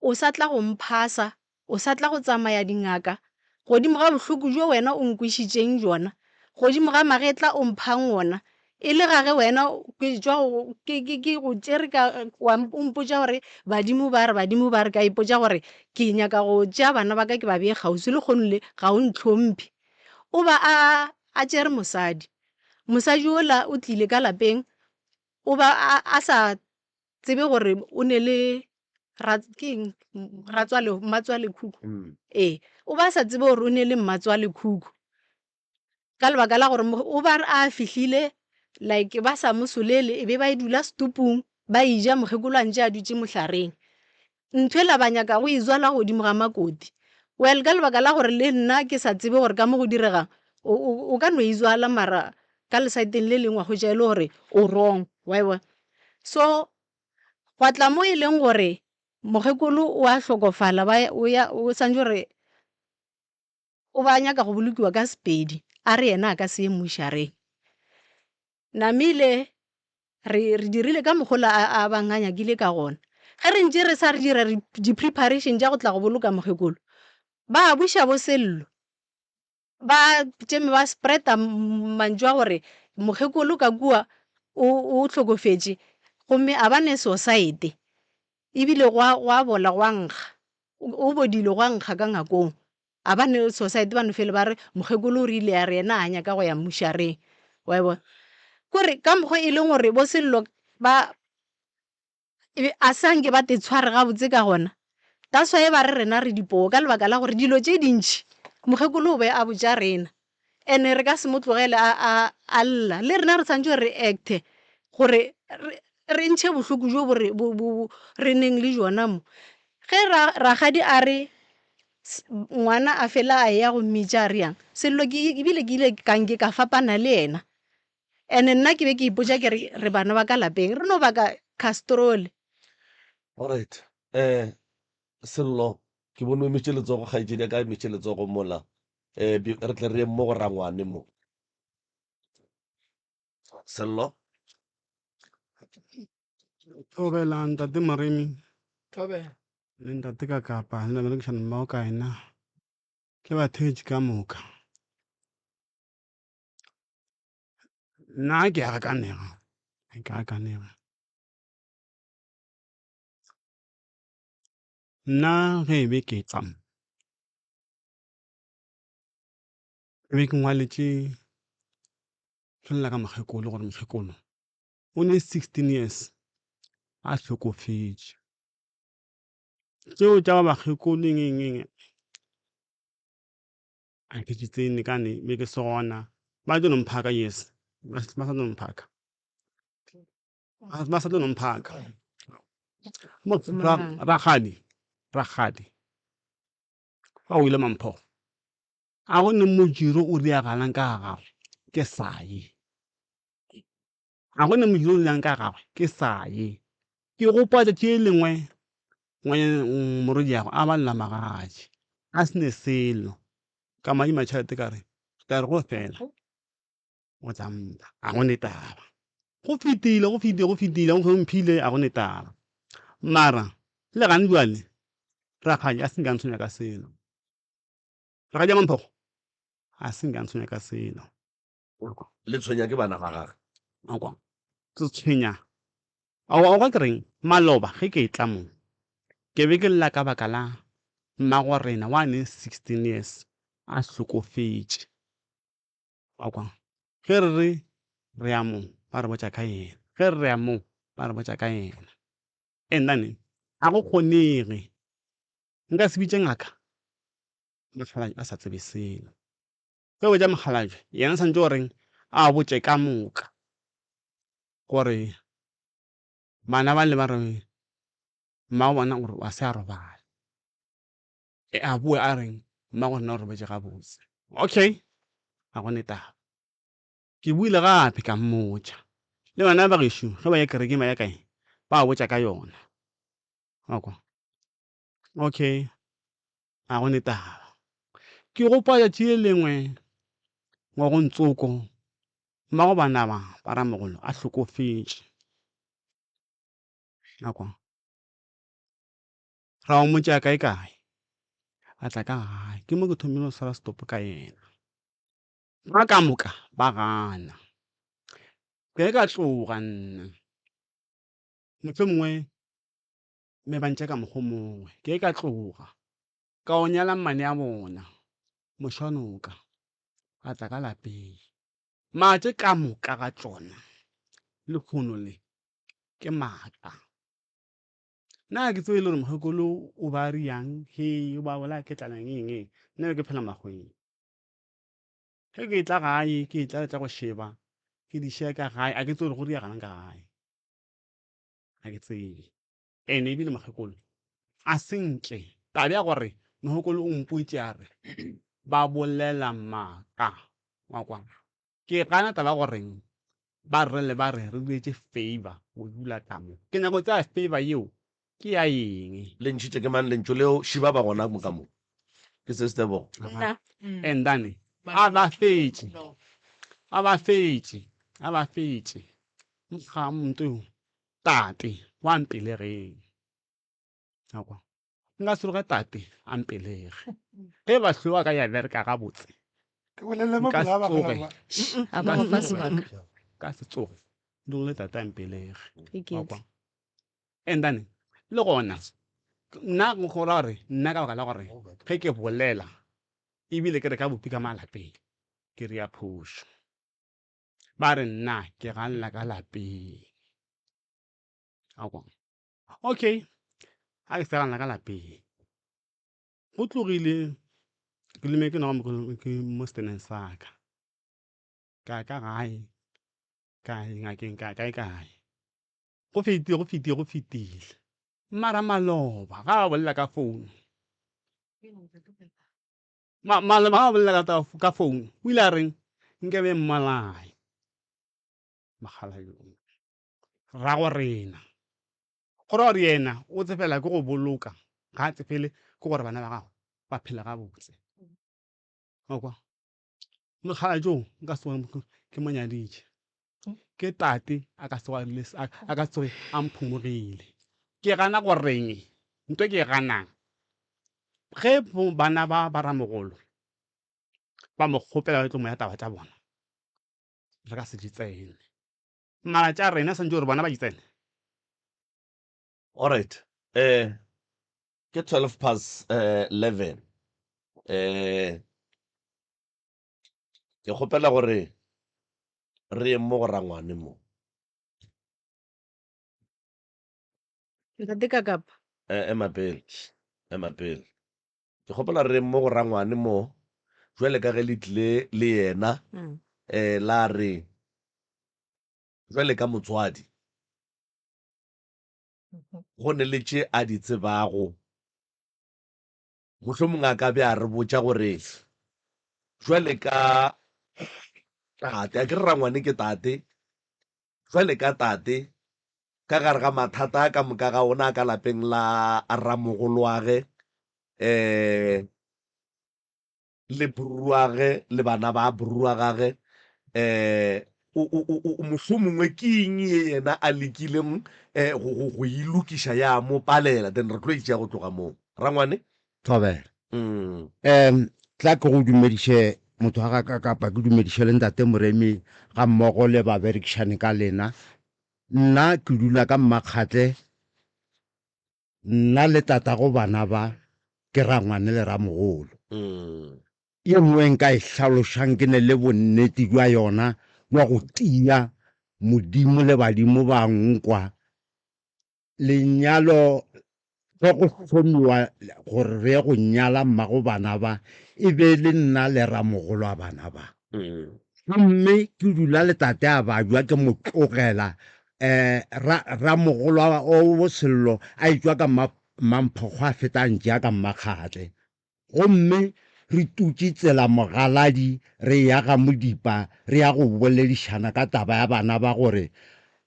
o sa tla go mphasa o sa tla go tsamaya dingaka godimo ga bohloko jo wena o nkwišitšeng jona godimo ga magetla o mphang ona e le gage wena ke go tšere o mpotša gore badimo ba re ka ipotša gore ke nyaka go tšea bana ba ka ke ba bee kgauswi le kgono le ga o ntlhomphe o ba a tšere mosadi ola o tlile ka lapeng o ba a sa tsebe gore o ne le mmatswalekhukhu o ba sa tsebe gore o ne le mmatswalekhukhu ka lebaka la gore o ba a fihlile like ba sa mosolele e be ba e dula stupung ba ija mokgekolo a ntše a dutše mohlareng ntho e la ba nyaka go izwala godimo ga makoti well ka lebaka la gore le nna ke sa tsebe gore ka mo go diregang o ka no izwala mara ka lesaeteng le lengwe go ja e le gore o wrong wa bona so gwa tla mo e leng gore mokgekolo o a hlokofala o santse gore o ba nyaka go bolokiwa ka Sepedi a re yena a ka se ye mošareng namile re dirile ka mogola a banganyakile ka gona ge re ntše re sa re dira di-preparation tša go tla go boloka mokgekolo ba buša bo Sello ba tšeme ba spreada mantšu a gore mokgekolo ka kua o hlokofetše gomme a bane society ebile gwa bola gwa nkga o bodile gwa nkga ka ngakong a bane society ba no fele ba re mokgekolo o rile ya re yena a nyaka go ya mošareng wa bona kore ka mokgwa e leng gore bo Sello a sanke ba te tshware gabotse ka gona that's why ba re rena re dipoo ka lebaka la gore dilo tše dintšhi mokgekolo o be a botša rena ene re ka se mo tlogele a lla le rena re tshwanetse re acte gore re ntšhe bohloko jo re neng le jona mo ge ragadi a re ngwana a fela a ya go mmitša a re yang sello ebile ke ile kanke ka fapana le ena ande nna ke be ke ipotsa ke re bana ba ka lapeng re no baka castrole. Alright. Sello ke bone o emetše letsogo kgaetšedi ka emetše letsogo mola re tle re ye mo go rangwane mo. Sello Thobela ntate Moremi Thobela. le ntate Kakapa le berekisana mmogo ka ena ke batheetši ka moka. Nna ke a akanega nna ge e be ke tsa e be ke ngwaletše hlolela ka mokgekolo gore mokgekolo o ne 16 years a hlokofetše tšeo tša ba bakgekolo eng a ke tsene kane be ke se gona ba tlo nomphaka yes ba sa tlo nomphaka ba sa tlo nomphaka ragadi fa o ile mampho a go ne mojiro o riagalang ka gagwe ke saye a go ne mojiro o riagalang ka gagwe ke saye ke gopa tšatši e lengwe morodiago a balela magaji a se ne selo ka madima tšhelete ka re ka re go fela o tsampa a go ne taba go fetile go mphile a go ne taba mara le gane jwale ragadi a se nka ntshwenya ka selo ragadi ya mamphogo a se nka ntshwenya ka selo le tshwenya ke bana ga gagwe akwa se tshwenya o ka kereng maloba ge ke tla mo ke be ke lla ka baka la mmagorena wa ne 16 years a hlokofetše akwa ge re ya mo ba re botša ka yena ge re ya mo ba re botša ka yena endane a go kgonege nka se bitše ngaka mokgalajwe a sa tsebe selo ge o ja mokgalajwe yena santse o reng a botše ka moka gore bana ba le ba re mmao bona gore wa se a robala a bue a reng mmagore na o re botše gabotse okay a gone taba ke buile gape ka mmotša le bana ba gešo ge ba ya kereke ba ya kae ba botša ka yona akwa okay a gone taba ke gopa tšatši e lengwe wa go ntsoko mmago bana ba ramogolo a hlokofetše akwa ra o mmotša kae a tla ka gae ke mo ke thomile go swara stop ka yena ba ka moka ba gana ke ka tloga nna mohlomongwe me ba ntšha ka mokgwa mongwe ke ka tloga ka o nyala mmane ya bona mošwanoka a tla ka lapeng matše ka moka ga tšona le kgono le ke maaka nna ke tsebe le gore mokgekolo o ba riang he o ba bola ke tla eng nna ke phela magweng ge ke tla gae ke tla tla go sheba ke di share ka gae a ke tsebe go riagalang ka gae a ke tsebe ene ebile mokgekolo a sentle tabe ya gore mokgekolo o mpotše a re ba bolela maaka wa kwa ke gana taba goreng ba rele ba re dietse favor go dula ka mo ke nyako tsa favor yeo ke ya eng le ntšhitše ke mang lentšho leo šiba ba gona mo ka mo ke se se bogo and then a ba fetše ga mntu tate wa mpelegeng akwa nka seroga tate a mpelege ge ba hloa ka ya bereka ga botse ka se tsoge le tate a mpelege akwa and then le gona nna go ra gore nna ka baka la gore ge ke bolela ebile ke re ka bopi ka malapeng ke re ya phošo ba re nna ke ganla ka lapeng okay a ke se ganla ka lapeng go tlogile ke leme ke naga mo steneng sa ka ka gae kae ngakeng kae go fetile mara maloba ga ba bolela ka founu maloba ga ba bolela ka founu o ile a reng nke be mmalae magala yo ra go rena gore gore yena o tsefela ke go boloka ga a tsefele ke gore bana ba gago ba phela ga botse okwa mogala jo nka se ke monyaditše ke tate a ka tsoge a mphumogile ke gana goreng nto ke ganang ge bana ba ramogolo ba mo kgopela tlo mo ya taba tša bona re ka se di tsene mara tša rena santse gore bona ba di tsene. All right. Ke 11:12. Ke kgopela gore re ye mo go rangwane mo. ntate ka kapa Ema pele. Ke kgopela re ye mo go rangwane mo jwale ka ge le tlile le yena la re jwale ka motswadi go ne le tše a di tsebago mohlomongwe a ka be a re botša gore jwale ka tate a ke re rangwane ke tate jwale ka tate ka gare ga mathata a ka moka ga ona ka lapeng la ramogolo wa ge le buruage le bana ba burua gage mohlomongwe ke eng ye yena a lekileng go ilokiša ya mo palela then re tlo itšea go tloga moo rangwane Thobela. Tla ke go dumediše motho wa ka kapa ke dumediše le ntate Moremi ga mmogo le ba berekišane ka lena. Nna ke dula ka Mmakgatle, nna le tatago bana ba ke Rangwane le Ramogolo. Ye nngwe nka e hlalošang ke ne le bonnete jwa yona wa go tia modimo le badimo ba nkwa lenyalo ge go hlomiwa gore re go nyala mmago bana ba e be le nna le Ramogolo a bana ba mme ke dula le tate a bajwa ke mo tlogela Ramogolo o Sello a itswa ka mamphogo a fetang jaaka Mmakgatle gomme re tutse tsela mogaladi re ya ga Modipa re ya go boledišana ka taba ya bana ba gore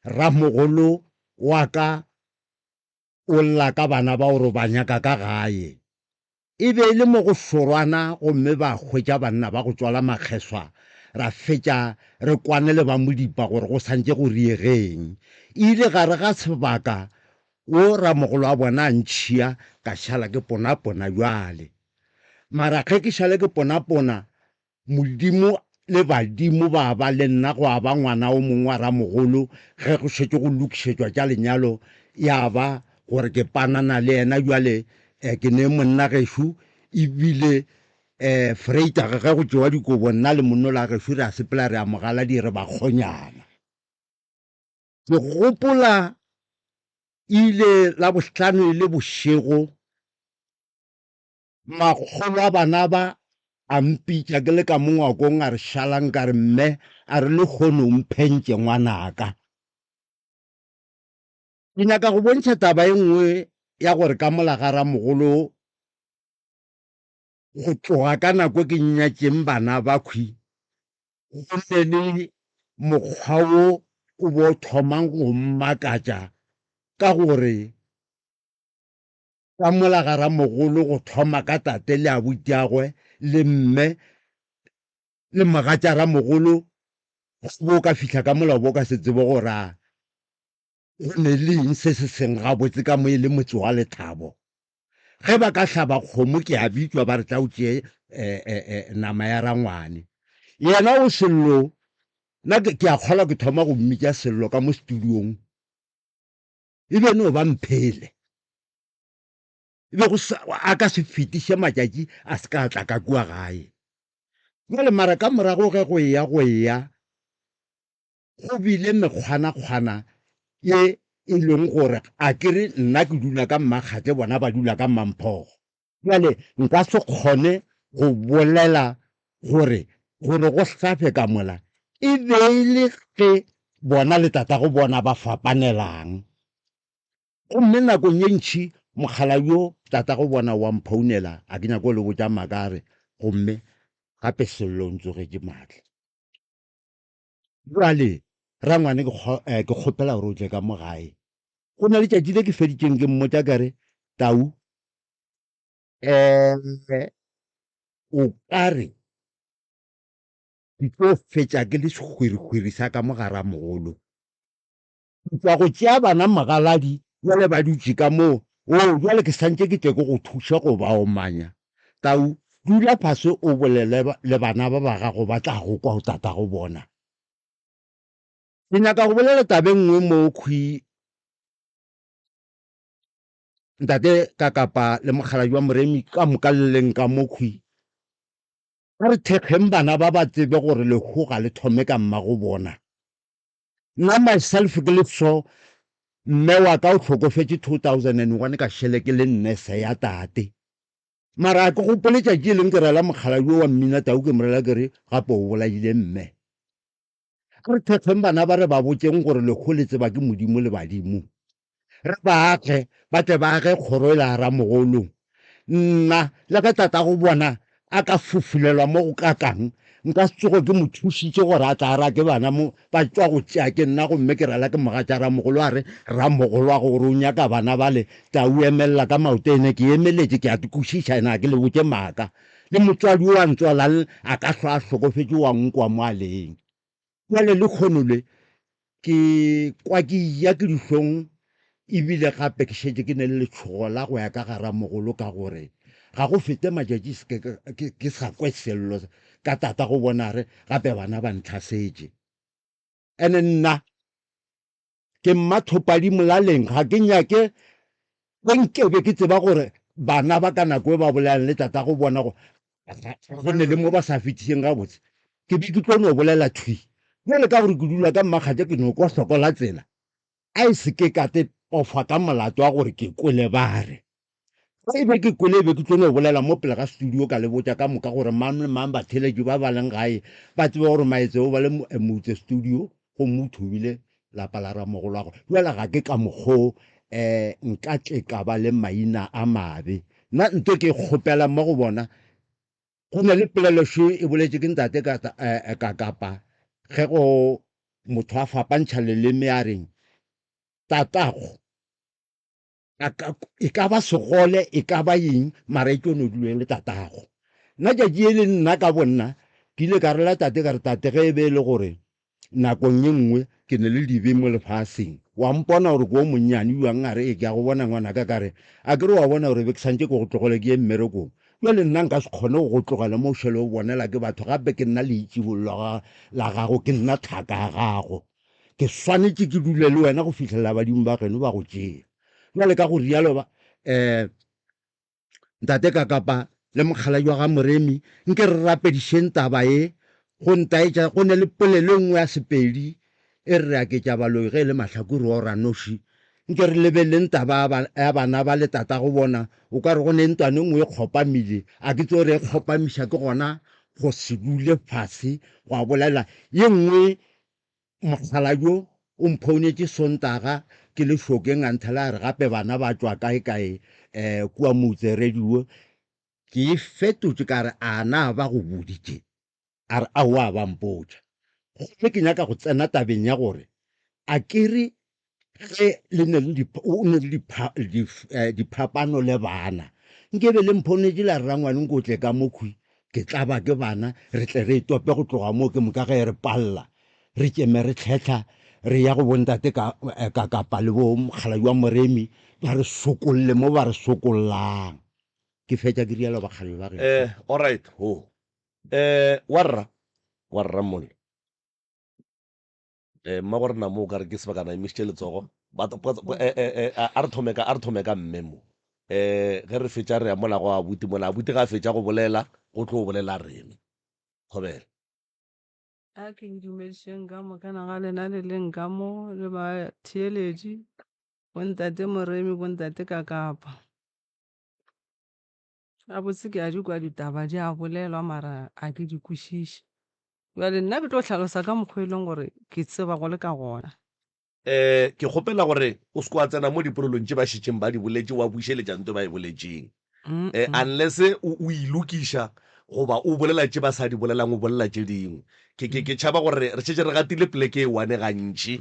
Ramogolo wa ka o lla ka bana ba gore ba nyaka ka gae e be le mo go šorwana gomme ba hwetša banna ba go tswala makgeswa ra fetša re kwane le ba Modipa gore go santse go riegeng ile gare ga sebaka o Ramogolo a bona ntšhia ka šala ke pona jwale mara ge ke šale ke pona modimo le badimo ba ba le nna go aba ngwana o mongwe wa Ramogolo ge go šetše go lokišetšwa tša lenyalo ya ba gore ke panana le yena jwale ke ne monna gešo ebile Freita ge go tšewa dikobo nna le monno la gešo re a sepela re a mogaladi re ba kgonyana ke gopola ile la bohlano le bošego magolo a bana ba a mpitša ke le ka mongwakong a re šalang ka re mme a re le kgone o mphentše ngwanaka ke nyaka go bontšha taba e nngwe ya gore ka mola ga Ramogolo go tloga ka nako ke nnyatšeng bana bakhwi go ne le mokgwa wo o bo thomang go mmakatša ka gore ka mola ga Ramogolo go thoma ka tate le abutiagwe le mme le mogatša Ramogolo bo ka fihla ka mola bo ka se tsebe gore go ne leng se se seng gabotse ka mo e le motse wa Lethabo ge ba ka hlaba kgomo ke a bitswa ba re tla o tšee nama ya Rangwane yena o Sello nna ke a kgolwa ke thoma go mmitša Sello ka mo studiong e be no ba mphele e be a ka se fetiše matšatši a se ka tla ka kua gae jale mara ka morago ge go ya go bile mekgwana-kgwana ye e leng gore a kere nna ke dula ka Mmakgatle bona ba dula ka Mamphogo jale nka se kgone go bolela gore go hlafe ka mola e beile ge bona le tatago bona ba fapanelang gomme nakong ye ntšhi mogala yo tatago bona wa mphounela a ke nyako le botja makare gomme gape sello ntsogetse maatla jale rangwane ke kgopela gore o tle ka mo gae go na le tšatši le ke feditšeng ke mmotsa kare tau o kare ke tlo fetša ke le sekgwirikgwiri sa ka mogara mogolo tswa go tšea bana mogaladi jale ba dutše ka moo jale ke santse ke tle ke go thuša go ba omanya tau dula phase o bolele le bana ba ba gago ba tla go kwa o tata go bona ke nyaka go bolela tabe nngwe mo khwi ntate Kakapa le mogala jwa Moremi ka mokalleng ka mo khwi re thekgeng bana ba ba tsebe gore lego ga le thome ka mmago bona nna myself ke le so mme wa ka o tlhokofetse 2001 ka shele ke le nnese ya tate mara ke gopoletša ke leng ke rela mogala jo wa mmina tau ke morela kere gape o bolaile mme re thekgeng bana ba re ba botseng gore lego le tseba ke modimo le badimo re baage ba tle baage kgoro e la ramogolong nna le ka tata go bona a ka fufulelwa mo go kakang nka se tsogo ke mo thušitše gore a tla ra ke bana mo ba tswa go tšea ke nna gomme ke rela ke mogatša ramogolo a re ramogolo a gore o nyaka bana bale tau emelela ka maotene ke emeletše ke a ke kwešišana ke le botse maaka le motswadi o a ntswalang a ka hlwa a hlokofetše wa nkwa mo aleng jale le kgono le ke kwa ke ya ke dihlong ebile gape ke šetse ke ne le letshogo la go ya ka ga ramogolo ka gore ga go fete matšatši ke sa kwe sello ka tata go bona re gape bana ba ntlhasetše ene nna ke mmathopadi molaleng ga ke nyake nkebe ke tseba gore bana ba ka nako e ba bolelang le tata go bona go ne le mo ba sa fetišeng gabotse ke be ke tlo no bolela thui jale ka gore ke dula ka mmakgatša ke no kwa hlokola tsela a e se ke kate ofa ka molato wa gore ke kwele bare e be ke kwele be ke tlo no bolela mo pele ga studio ka le botja ka moka gore mang le mang ba theletše ba ba leng gae ba tsebe gore maetseo ba le motse studio go mothobile lapa la ramogolo wa go jala ga ke ka mokgo nka tle ka ba le maina a mabe nna nto ke kgopela mo go bona go na le pelelošo e boletše ke ntate Kakapa ge go motho a fapantšha leleme a reng tatago e ka ba segole e ka ba eng mara e tlo no dule le tatago nna tšatši e le nna ka bonna ke ile ka rela tate ka re tate ge e be e le gore nakong ye nngwe ke ne le dibe mo lefaseng wa mpona gore ko monnyane jwang a re e ke a go bona ngwana ka kare a ke re wa bona gore be ke santse ke go tlogele ke ye mmerekong jale nna nka se kgone go tlogela mo o šhele o bonela ke batho gape ke nna le itšibollo la gago ke nna thaka ya gago ke swanetše ke dule le wena go fitlhelela badimo ba geno ba go tšea jale ka go rialo ba ntate Kakapa le mogala jwa ga Moremi nke re rapedišeng taba e go ntaetša go ne le polelo nngwe ya Sepedi e re aketša baloi ge e le mahlakore o ranoši nke re lebeleng taba ya bana ba le tata go bona o ka re go ne ntwane nngwe e kgopamile a ke tse gore e kgopamiša ke gona go se dule fase go a bolela ye nngwe mogala jo o mphounetše Sontaga ke le šokeng a nthela a re gape bana ba tswa kae kua motse radio ke e fetotše ka re a na ba go boditše a re ao a ba mpotša gomme ke nyaka go tsena tabeng ya gore a kere ge le ne le diphapano le bana nkebe le mphonetše la rrangwane ko tle ka mokhwi ke tla ba ke bana re tle re tope go tloga moo ke moka ge re palla re keme re tlhetla re ya go bontate Kakapa le bo mogala jwa Moremi ba re sokolle mo ba re sokollang ke fetša ke rialo bakgale ba ge all right ho warra mole mma gore na mo o kare ke sebakana emisitše letsogo a re thome ka mme mo ge re fetša re ya mola go abuti mola abuti ga a fetša go bolela go tlo o bolela rena kgobela a ke dumedišeng ka mokana ga lena le leng ka mo le ba theeletši bontate Moremi bontate Kakapa a botse ke a di kwa ditaba di a bolelwa mara a ke di kwešiše jale nna ke tlo tlhalosa ka mokgwa e leng gore ke tseba go le ka gona. ke kgopela gore o se kwa tsena mo dipolelong tse ba šitšeng ba di boletse wa bušeletša nto ba e boletseng unless o ilokiša goba o bolela tše ba sa di bolelang o bolela tše dingwe ke tšhaba gore re šetse re gatile poleke e one gantši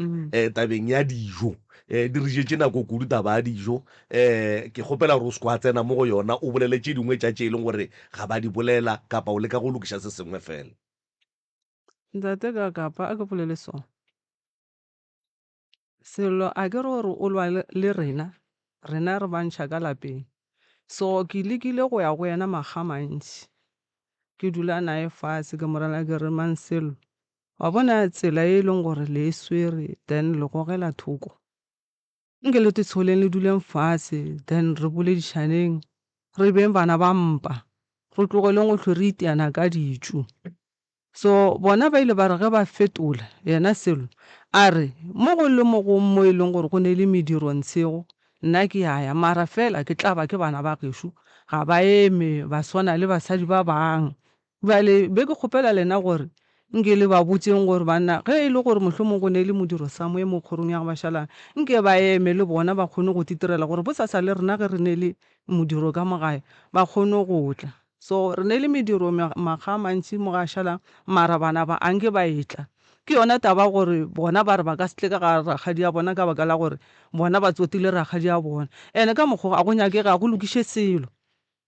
tabeng ya dijo di re šetse nako kudu taba ya dijo ke kgopela gore o se kwa tsena mo go yona o bolele tše dingwe tša tše e leng gore ga ba di bolela kapa o leka go lokiša se sengwe fela. Ntate ka kapa a ke polele sona selo a ke re gore o lwa le rena re bantšha ka lapeng, so ke lekile go ya go yena maga mantši ke dula nae fase ke morala ke re Manselo wa bona tsela e leng gore le swere then le gogela thoko nke le tsholeng le duleng fase then re boledišaneng re beng bana ba mpa re tlogeleng go hlwe re iteana ka ditšo. So bona ba ile ba re ge ba fetola yena Selo a re mo go le mo e leng gore go ne le mediro ntshego nna ke yaya mara fela ke tla ba ke bana ba gešo ga ba eme ba swana le basadi ba bang bale be ke kgopela lena gore nke le ba botseng gore banna ge e le gore mohlomong go ne le modiro sa moe mo kgorong ya go bašalang nke ba eme le bona ba kgone go titirela gore bosasa le rena ge re ne le modiro ka mogae ba kgone go tla. So re ne le mediro maga mantši mo gašalang mara bana ba anke ba etla ke yona taba gore bona ba re ba ka se tle ka ga rakgadi ya bona ka baka la gore bona ba tsotile rakgadi ya bona ene ka mokgwa a go nyakega go lokiše selo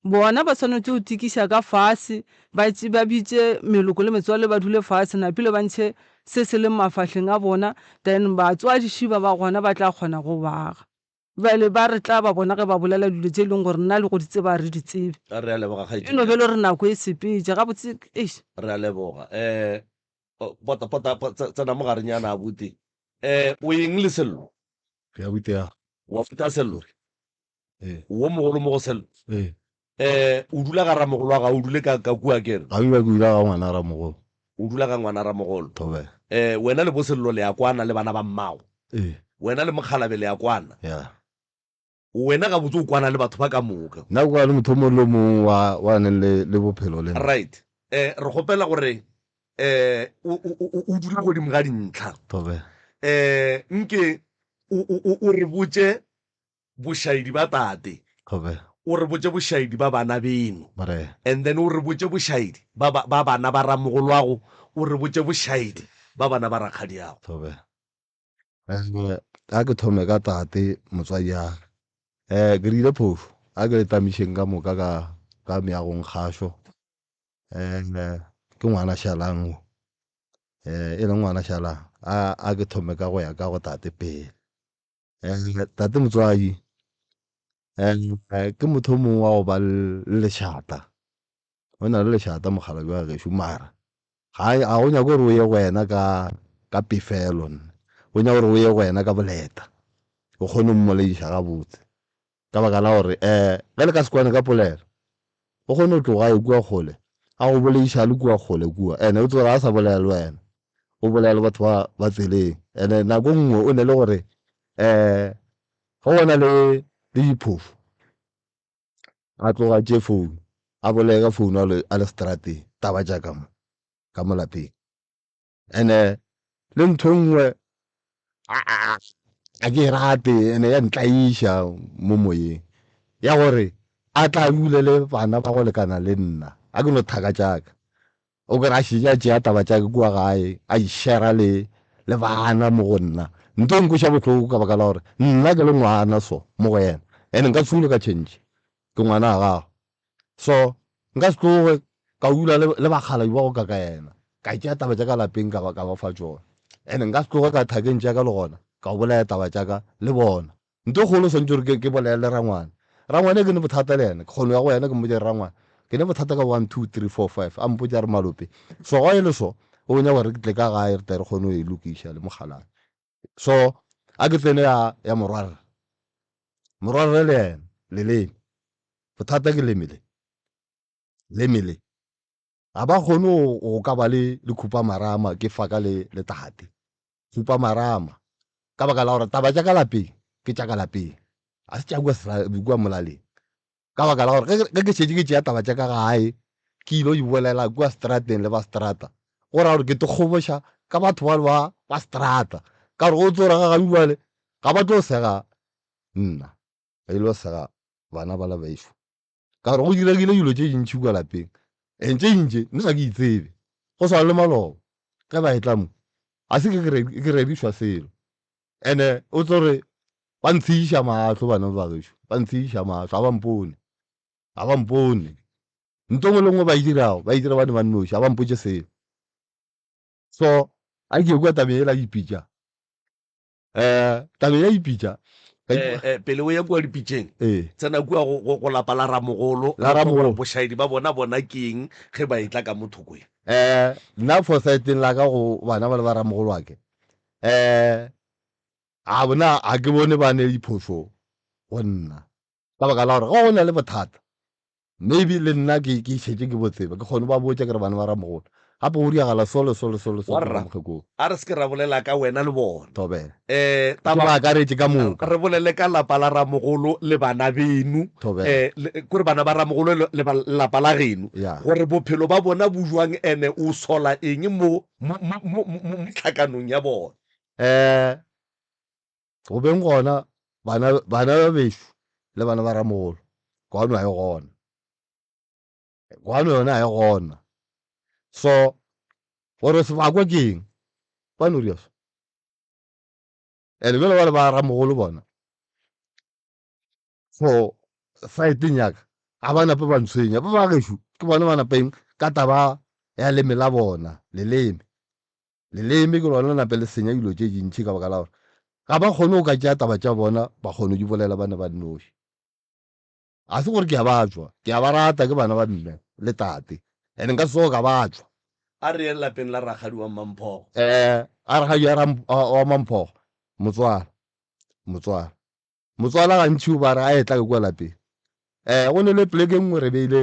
bona ba tshwanetse go tikiša ka fase ba bitše meloko le metswalle ba dule fase napile ba ntšhe se se leng mafahleng a bona then ba tswa dišiba ba gona ba tla kgona go baga bale ba re tla ba bona ge ba bolela dilo tse e leng gore nna le go di tseba re di tsebe re a leboga e no bele re nako e sepetse gabotse re a leboga pota tsena mo gareng yana a bute o eng le Sello ya butea wa futa Sello wo mogolo mo go Sello o dula ka ramogolo wa ga o dule ka kua kere ga ba dula ga ngwana ramogolo o dula ka ngwana ramogolo thobe wena le bo Sello le ya kwana le bana ba mmago wena le Mokgalabe le ya kwana wena ga botse o kwana le batho ba ka moka nna kwa le motho mo lo mong wa neng le bophelo le right re gopela gore o dula godimo ga dintlha thobe nke o re botse bošaedi ba tate thobe o re botse bošaedi ba bana beno mare and then o re botse bošaedi ba bana ba ramogolwago o re botse bošaedi ba bana ba rakgadiago thobe a ke thome ka tate motswadi ya ke rile phofu a ke le tamišeng ka moka ka meagong kgašo ke ngwana Shalang e le ngwana Shalang a ke thome ka go ya ka go tate pele tate motswadi ke motho mongwe wa go ba le lešata o na le lešata Mokgalabe wa gešo mara ga go nyaka gore o ye go wena ka pefelo o nyaka gore o ye go wena ka boleta o kgone mmolediša gabotse ka baka la gore ge le ka sekwane ka polelo o kgone go tloga e kua kgole a go bolediša le kua kgole kua ene o tsora a sa bolela le wena o bolela le batho ba tseleng ene nako nngwe o ne le gore go bona le diphofu a tloga tše founu a bolele ka founu a le strateng taba jaaka mo ka mo lapeng ene le ntho nngwe a ke rate ene ya ntlaiša mo moyeng ya gore a tla dule le bana ba go lekana le nna a ke no thaka jaaka o kry a šija tšea taba jaaka kua gae a išera le bana mo go nna nto nkoša botlhoko ka baka la gore nna ke le ngwana so mo go yena ene nka tsule ka change ke ngwana a gago so nka se tloge ka dula le Bakgalabi ba go ka yena ka tšea taba jaaka lapeng ka ba fa tsona ene nka se tloge ka thakeng jaaka le gona ka go bolaya taba jaaka le bona nto kgolo swantse gore ke bolaya le rangwane ke ne bothata le ene kgono ya go yena ke mmotse rangwane ke ne bothata ka 1 2 3 4 5 a mpotsa re malope so go e le so o nya gore ke tle ka gae re tle re kgone go e lokiša le Mogalabe so a ke tsene ya morwarre le ene le leme bothata ke lemele ga ba kgone go ka ba le khupa marama ke faka le tate khupa marama ka baka la gore taba tša ka lapeng ke tša ka lapeng a se tša kua molaleng ka baka la gore ge ke šetse ke tšea taba tša ka gae ke ile o di bolela kua strateng le ba strata go ra gore ke te kgoboša ka batho ba strata ka gore go tsora ga gabiwale ga ba tlo sega nna ba ile go sega bana ba la baešo ka gore go diregile dilo tse dintšhi kwa lapeng tse ntše nna ke itsebe go swana le maloba ge ba etla mo a se ke redišwa selo and-e o tsore ba ntsheiša matlho bana ba gešo ba ntsheiša matlho ga ba mpone nto ngwe le ngwe ba e dira ba ne ba nnoši ga ba mpotse selo so a ke kwa tabeng ela ipitša tabeng ya ipitša pele o ya kua dipitšeng ee tsena kua go lapa la ramogolo La Ramogolo. bošaedi ba bona keng ge ba etla ka mothokong nna for siteng la ka go bana ba le ba ramogolo wake a bona a ke bone ba ne diphoso go nna ka baka la gore ga go na le bothata maybe le nna ke šetse ke botsebe ke kgone ba botse ke re bana ba ramogolo gape go diagala solo Warra. mokgekong a re se ke ra bolela ka wena le bona thobela taba ba akaretse ka moka re bolele ka lapa la ramogolo le bana benu thobela kore bana ba ramogolo le lapa la geno ya gore bophelo ba bona bo jwang ene o sola eng mo tlhakanong ya bona go beng gona bana ba bešo le bana ba ramogolo kwano a e gona kwano yone a e gona so gore sebakwa ke eng ba norias ene bjale ba le ba ramogolo bona for saeteng yaka ga ba nape ba ntshwenya ba ba gešo ke bone ba napeng ka taba ya leme la bona leleme ke lona nape le senya dilo tše dintšhi ka baka la gore ga ba kgone go ka tšea taba tša bona ba kgone di bolela ba ne ba nnoši ga se gore ke a batswa ke a ba rata ke bana ba mme le tate and nka seo ka batswa a re yen lapeng la ragadi wa mamphogo a re ga ya wa mamphogo motswala gantši o ba re a etla ke kwa lapeng go ne le pleke nngwe re beile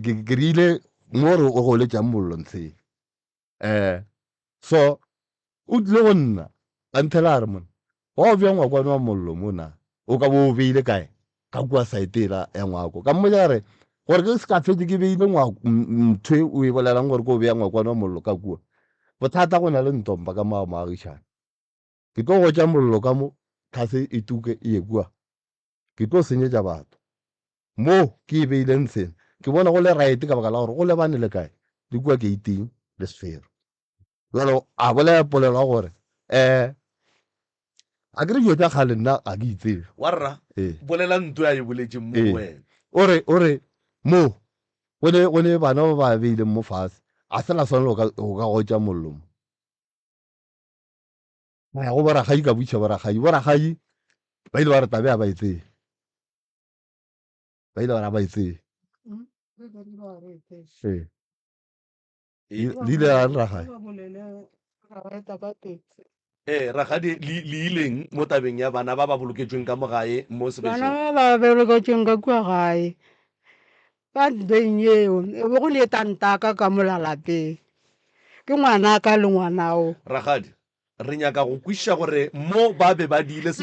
ke reile mo re o go letšang mollo ntsheng so o tlile go nna ka nthela a re mona wa o bja ngwakwane wa mollo mona o ka bo o beile kae ka kua saetela ya ngwako ka mmotsa re gore ke se ka fetse ke beile ntho o e bolelang gore ke o beya ngwakwane wa mollo ka kua bothata go na le ntompa ka maagišana ke tlo go tša mollo ka mo tlhase e tuke e ye kua ke tlo senyetša batho mo ke e beileng sena ke bona go le right ka baka la gore go lebane le kae le kua ke iting le sefero jalo a bolela polelo ya gore a ke re dilo tša kgale nna a ke itsebe warra bolela ntho ya e boletseng mo wena o re mo go ne bana ba ba beileng mo fase a sena sone go ka gotša mollo mo ya go boragadi ka botšha boragadi ba ile ba re tabe a ba etsee ba ile ba re a ba etsee le ile a ragadi ragadi le ileng mo tabeng ya bana ba ba boloketsweng ka mogae mo sebešong bana ba ba bereketsweng ka kua gae ka ntweng eo e be go le tantaka ka molalapeng ke ngwanaka le ngwanao ragadi re nyaka go kwešiša gore mo ba be ba diile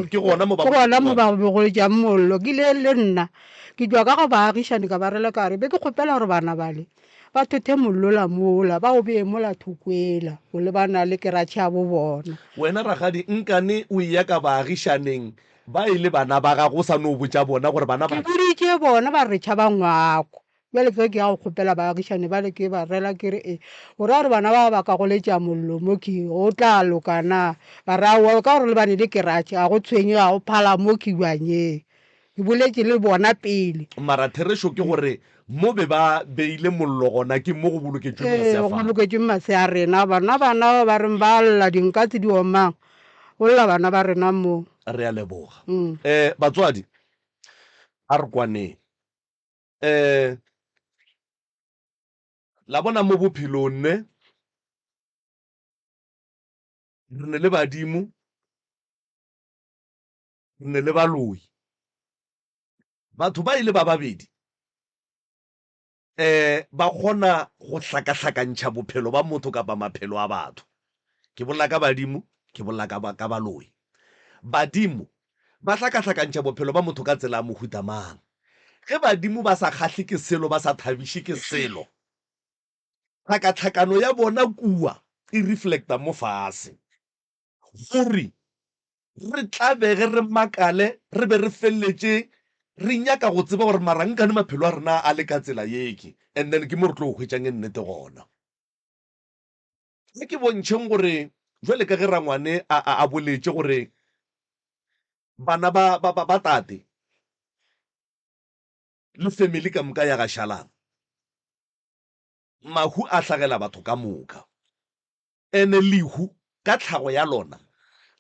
ke gona mo ke gona mo ba begoletšang mollo ke ile le nna ke jwa ka go baagišane ka ba rela kare be ke kgopela gore bana bale ba thothe mollo la mola ba o bee mola thokwela go le bana le keratšhe ya bo bona wena ragadi nkane o ya ka baagišaneng ba e le bana ba ga go sa no botša bona gore bana ke boditše bona ba re tšhaba ngwako bjale ke ya go kgopela baagišane bale ke ba rela ke re gore a re bana ba ba ka go letša mollo mo ke go tla lokana ba re aowa ka gore le bane le keratšhe ga go tshwenye ga go phala mo kibanyeng ke boletše le bona pele mara therešo ke gore mo be ba beile mollo gona ke mo go boloketsweng go boloketsweng mase a rena bana ba reng ba lla dinkatse di omang go lla bana ba rena mo re a leboga batswadi a re kwaneng la bona mo bophelong ne re ne le badimo re ne le baloi batho ba ile ba babedi ba kgona go hlakahlakantšha bophelo ba motho kapa maphelo a batho ke bolla ka badimo ke bolla ka baloi badimo ba hlakahlakantšha bophelo ba motho ka tsela ya mohuta mang ge badimo ba sa kgahle ke selo ba sa thabiše ke selo tlhakatlhakano ya bona kua e reflecta mo fase gore re tlabege re makale re be re feleletse re nyaka go tseba gore marankane maphelo a rena a le ka tsela yeke and then ke mo re tlo go hwetšang e nnete gona ke bontšheng gore jwale ka ge rangwane a boletse gore bana ba tate le family ka moka ya ga Shalang mahu a tlhagela batho ka moka ene lehu ka tlhago ya lona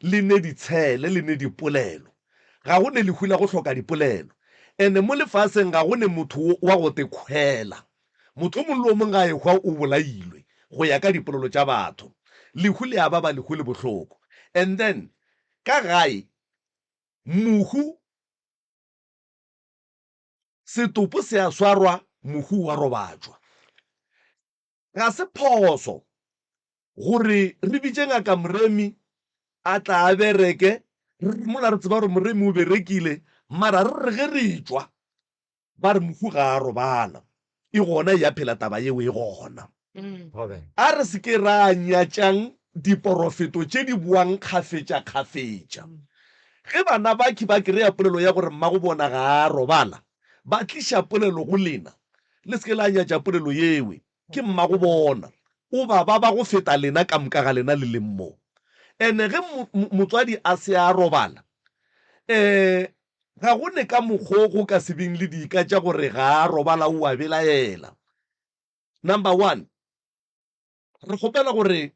le ne ditshele le ne dipolelo ga go ne lehu la go hloka dipolelo ene mo lefaseng ga go ne motho wa go tekgwela motho mongwe le o mongwe a ekgwa o bolailwe go ya ka dipolelo tša batho lehu le a baba lehu le bohloko and then ka gae mohu setopo se a swarwa mohu wa robatšwa ga se phoso gore re bitse ngaka Moremi a tla a bereke mola re tseba gore Moremi o berekile mara re ge re tswa ba re mohu ga a robala e gona ya phela taba yeo e gona a re se ke ra nyatšang diporofeto tše di buang kgafetša ge bana baki ba kry-a polelo ya gore mmago bona ga a robala ba tliša polelo go lena le se ke la nyatša polelo yewe ke mmago bona o ba go feta lena ka moka ga lena le leng mo ene ge motswadi a se a robala ga go ne ka mokgogo ka sebeng le dika tša gore ga a robala o a belaela number 1 re kgopela gore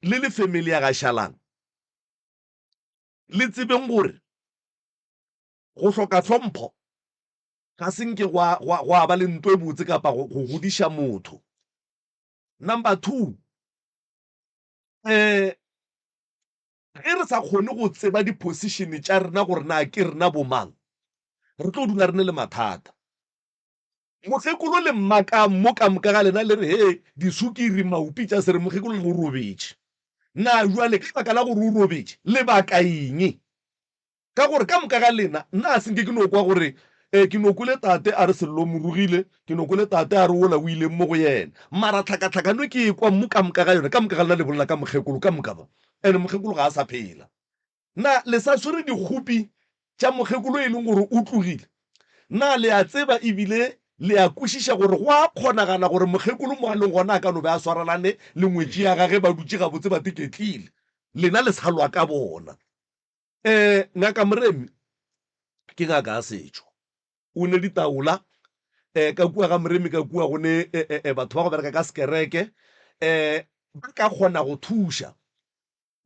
le family ya ga Shalang le tsebeng gore go hloka hlompho ga senke gwa ba le ntwe botse kapa go godiša motho number 2 ge re sa kgone go tseba di-position tša rena gore na ke rena bomang re tlo dula re ne le mathata mokgekolo le mmaka mo ka moka ga lena le re he disukiri maupi tša se re mokgekolo le go robetše na jwale ka baka la gore o robetše le baka eng ka gore ka moka ga lena nna senke ke no kwa gore ke no kole tate a re sello morugile ke no kole tate a re ola o ile mo go yena mara tlhakatlhakano ke kwa mo ka moka ga yone ka moka ga lena le bolela ka mokgekolo ka moka ba ene mokgekolo ga a sa phela na le sa swere dikgopi tša mokgekolo e leng gore o tlogile na le a tseba ebile le a kwešiša gore go a kgonagala gore mokgekolo mo a leng gona a ka no be a swarelane le ngwetši ya gage ba dutse gabotse ba tiketlile lena le salwa ka bona ngaka Moremi ke ngaka a setšo o ne ditaola ka kua ga Moremi ka kua gone batho ba go bereka ka sekereke ba ka kgona go thuša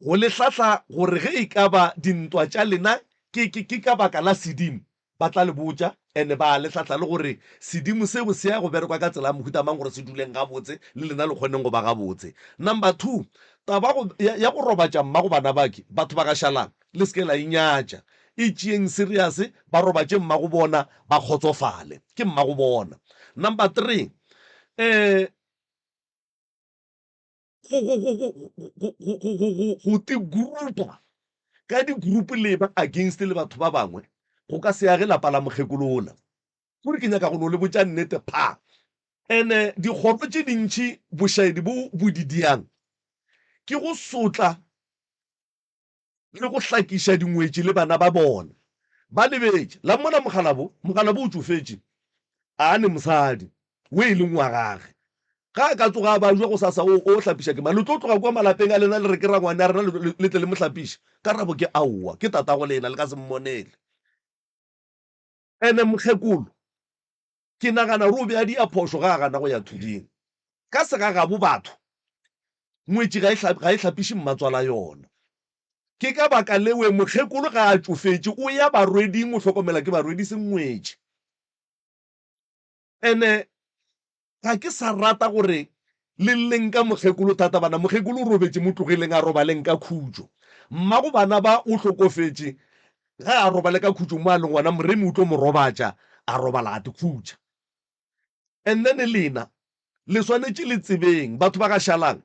go le hlatla gore ge e ka ba dintwa tša lena ke ka baka la sedimo ba tla le botja ene ba le hlatla le gore sedimo seo se ya go berekwa ka tsela ya mohuta mang gore se duleng gabotse le lena le kgoneng go ba gabotse number 2 taba ya go robatša mmago bana bake batho ba ga Shalang le se ke la inyatša e tšeeng serious ba robatše mmago bona ba kgotsofale ke mmago bona number 3 go te grupa ka di-group le ba against le batho ba bangwe go ka se age lapa la mokgekolola gore ke nyaka go no le botša nnete pha ene dikgoro tše dintšhi bošaedi bo bodidiang ke go sotla le go hlakiša dingwetši le bana ba bona ba lebetše la mona mogalabo o tšofetše a ne mosadi o e leng wa gage ga a ka tsoga ba jwa go sasa o hlapiša ke ma le tlo tloga kwa malapeng a lena le re ke rangwane a rena le tle le mo hlapiša ka rabo ke aowa ke tatago lena le ka se mmonele ene mokgekolo ke nagana re o be a di a phošo ga a gana go ya thuding ka se ga gabo batho ngwetši ga e hlapiše mmatswala yona ke ka baka lewe mokgekolo ga a tšofetše o ya barweding o hlokomela ke barwedi se ngwetši ene ga ke sa rata gore le leng ka mokgekolo thata bana mokgekolo o robetše mo tlogeleng a robaleng ka khutšo mmago bana ba o hlokofetše ga a robale ka khutšo mo a leng gona Moremi o tlo mo robatša a robala a dikhutša and then lena le swanetše le tsebeng batho ba ga Shalang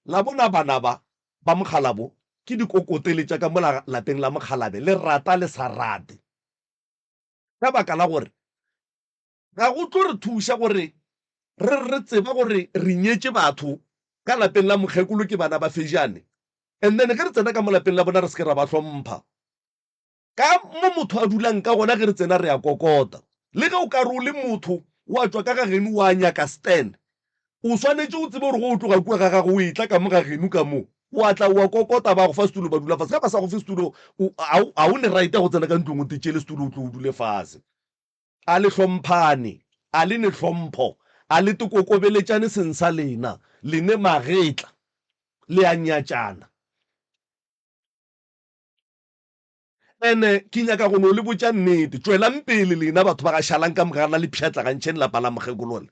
la bona bana ba mogalabo ke dikokoteletša ka mo lapeng la mokgalabe le rata le sa rate ka baka la gore ga go tlo re thuša gore re tseba gore re nyetse batho ka lapeng la mokgekolo ke bana ba Fejane, and then ge re tsena ka mo lapeng la bona re se ke ra ba hlompha ka mo motho a dulang ka gona ge re tsena re ya kokota. Le ge o ka re o le motho wa tswa ka gageno wa nyaka stand, o swanetse o tsebe gore go o tloga kua ga gago o etla ka mo gageno ka mo wa tla wa kokota ba go fa stulo ba dula fase. Ga ba sa go fe stulo a o ne right go tsena ka ntlong o tetsele stulo o tlo o dule fase. A le hlomphane, a le ne hlompho, a le tokokobeletšane seng sa lena, lene magetla le a nyatšana. Ene ke nyaka go no le botša nnete, tswelang pele lena batho ba ga šalang ka mogana le pšhatla gantšhe lapa la mokgekolole.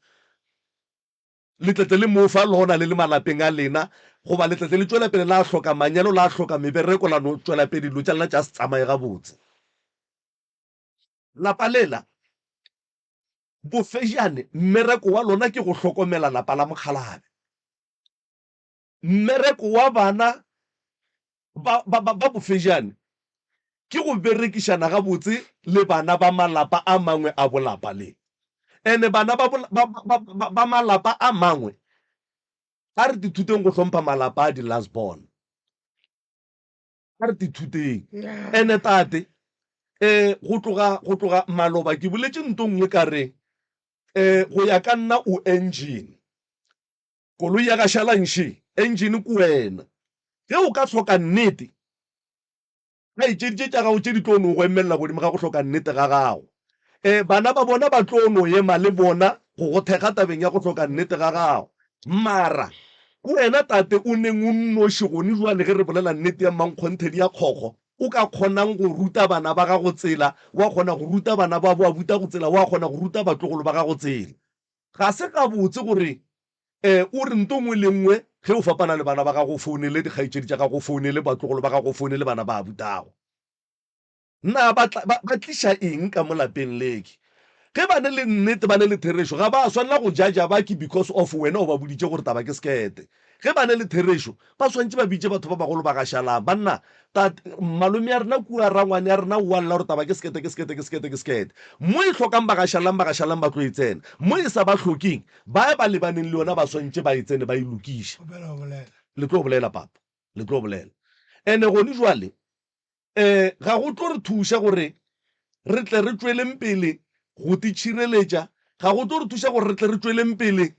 Letletle le mofa lona le malapeng a lena goba letletle le tswela pele la hloka manyalo la hloka mebereko la no tswela pele dilo tša lena tša se tsamaye gabotse. Lapa lela Bofejane mmereko wa lona ke go hlokomela lapa la Mokgalabe. Mmereko wa bana ba Bofejane ke go berekišana gabotse le bana ba malapa a mangwe a bolapa le. Ene bana ba malapa a mangwe ga re dithuteng go hlompha malapa a di last born, ga re dithuteng. Ene tate go tloga maloba ke boletše nto nngwe ka re go ya ka nna o engine koloi ya ga Shalanshi engine ke wena. Ge o ka hloka nnete ga itšeditše tša gago tše di tlo no go emelela godimo ga go hloka nnete ga gago, bana ba bona ba tlo no ema le bona go go thekga tabeng ya go hloka nnete ga gago. Mara ko wena tate o neng o nnoši gone jwale ge re bolela nnete ya mankgontedi ya kgokgo o ka kgonang go ruta bana ba gago tsela, wa kgona go ruta bana ba boa buta go tsela, wa kgona go ruta batlogolo ba gago tsela. Ga se ka botse gore o re nto ngwe le nngwe ge o fapana le bana ba gago founele dikgaitšedi tša gago founele batlogolo ba gago founele bana ba butago. Nna ba tliša eng ka mo lapeng leke? Ge ba ne le nnete ba ne le therešo ga ba swanela go jaja baki because of wena o ba boditše gore taba ke sekete. Ge ba ne le therešo ba swantše ba bitše batho ba bagolo ba ga Šalang. Banna malome ya rena kua rangwane ya rena wa lla gore taba ke sekete ke sekete ke sekete ke sekete. Mo e hlokang ba ga Šalang ba tlo e tsena, mo e sa ba hlokeng ba ba lebaneng le yona ba swantše ba e tsene ba e lokiša. Le tlo bolela papa, le tlo bolela. Ene gone jwale ga go tlo re thuša gore re tle re tsweleng pele go te tšhireletša, ga go tlo re thuša gore re tle re tsweleng pele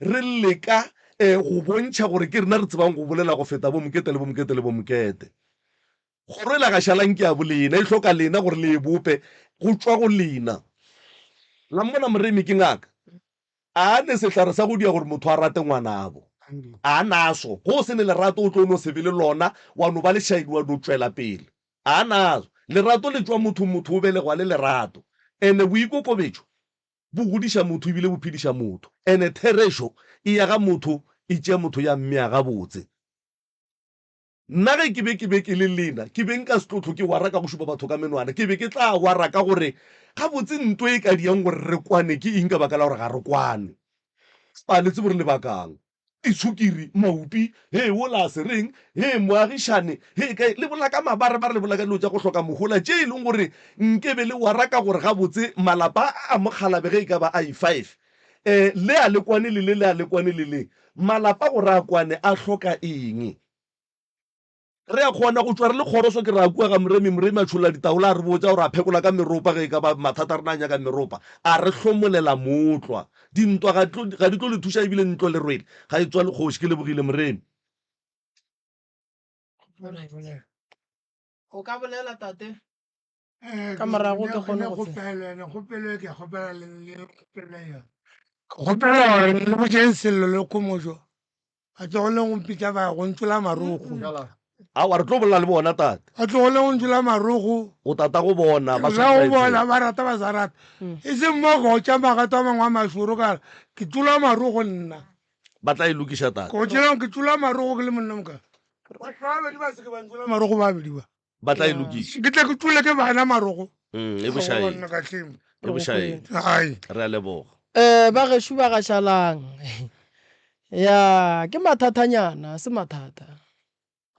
re leka go bontšha gore ke rena re tsebang go bolela go feta bo mokete le bo mokete le bo mokete. Kgoro e la ga Šalang ke ya bolena e hloka lena gore le e bope go tswa go lena. La mmona moremi ke ngaka a ne sehlare sa go dia gore motho a rate ngwanabo a naso go se ne lerato o tlo no se be le lona wa no ba le shaidi wa no tswela pele a naso lerato le tswa motho o be le gwa le lerato. Ene boikokobetšo bo godiša motho ebile bo phediša motho, ene therešo e ya ga motho e tšea motho ya mmea gabotse. Nna ge ke be ke le lena ke be nka se tlotlo ke wara ka go šupa batho ka menwana, ke be ke tla wara ka gore gabotse nto e ka diang gore re kwane ke eng ka baka la gore ga re kwane. Ba letse bore lebakang itshukiri maupi he o la sereng he moagišane he ka le bola ka mabare ba re bola ka dilo tša go hloka mogola tše e leng gore nkebe le wara ka gore gabotse malapa a Mokgalabe ge e ka ba i5 le a lekwane le a lekwane le malapa gore a kwane a hloka eng. Re a kgona go tswa re le kgoroso ke re a kua ga moremi a tšhola ditaola a re botsa gore a phekola ka meropa ge e ka ba mathata a rena a nyaka meropa a re hlomolela motlwa. Dintwa ga di tlo le thuša ebile ntlo le rwele ga e tswa le kgoši ke lebogile moremi. O ka bolela tate ka morago ke kgone go kgopela gore le botšeng sello le kgomošo a tlogoleng go mpitša ba go ntsola marogo a wa re tlo bolela le bona tate a tlogoleng go ntsola marogo o tata go bona go bona ba rata ba sa rata e seng mo go tša magato a mangwe a mašoro kare ke tsola marogo nna ba tla e lokiša tate ko tšeleng ke tsola marogo ke le monna moka babedi ba seke ba ntsola marogo babedi ba tla e lokiša ke tle ke tsole ke bana marogo e bošae ka tlhemo e bošae ai re a leboga ba gešo ba ga Šalang ya ke mathatanyana se mathata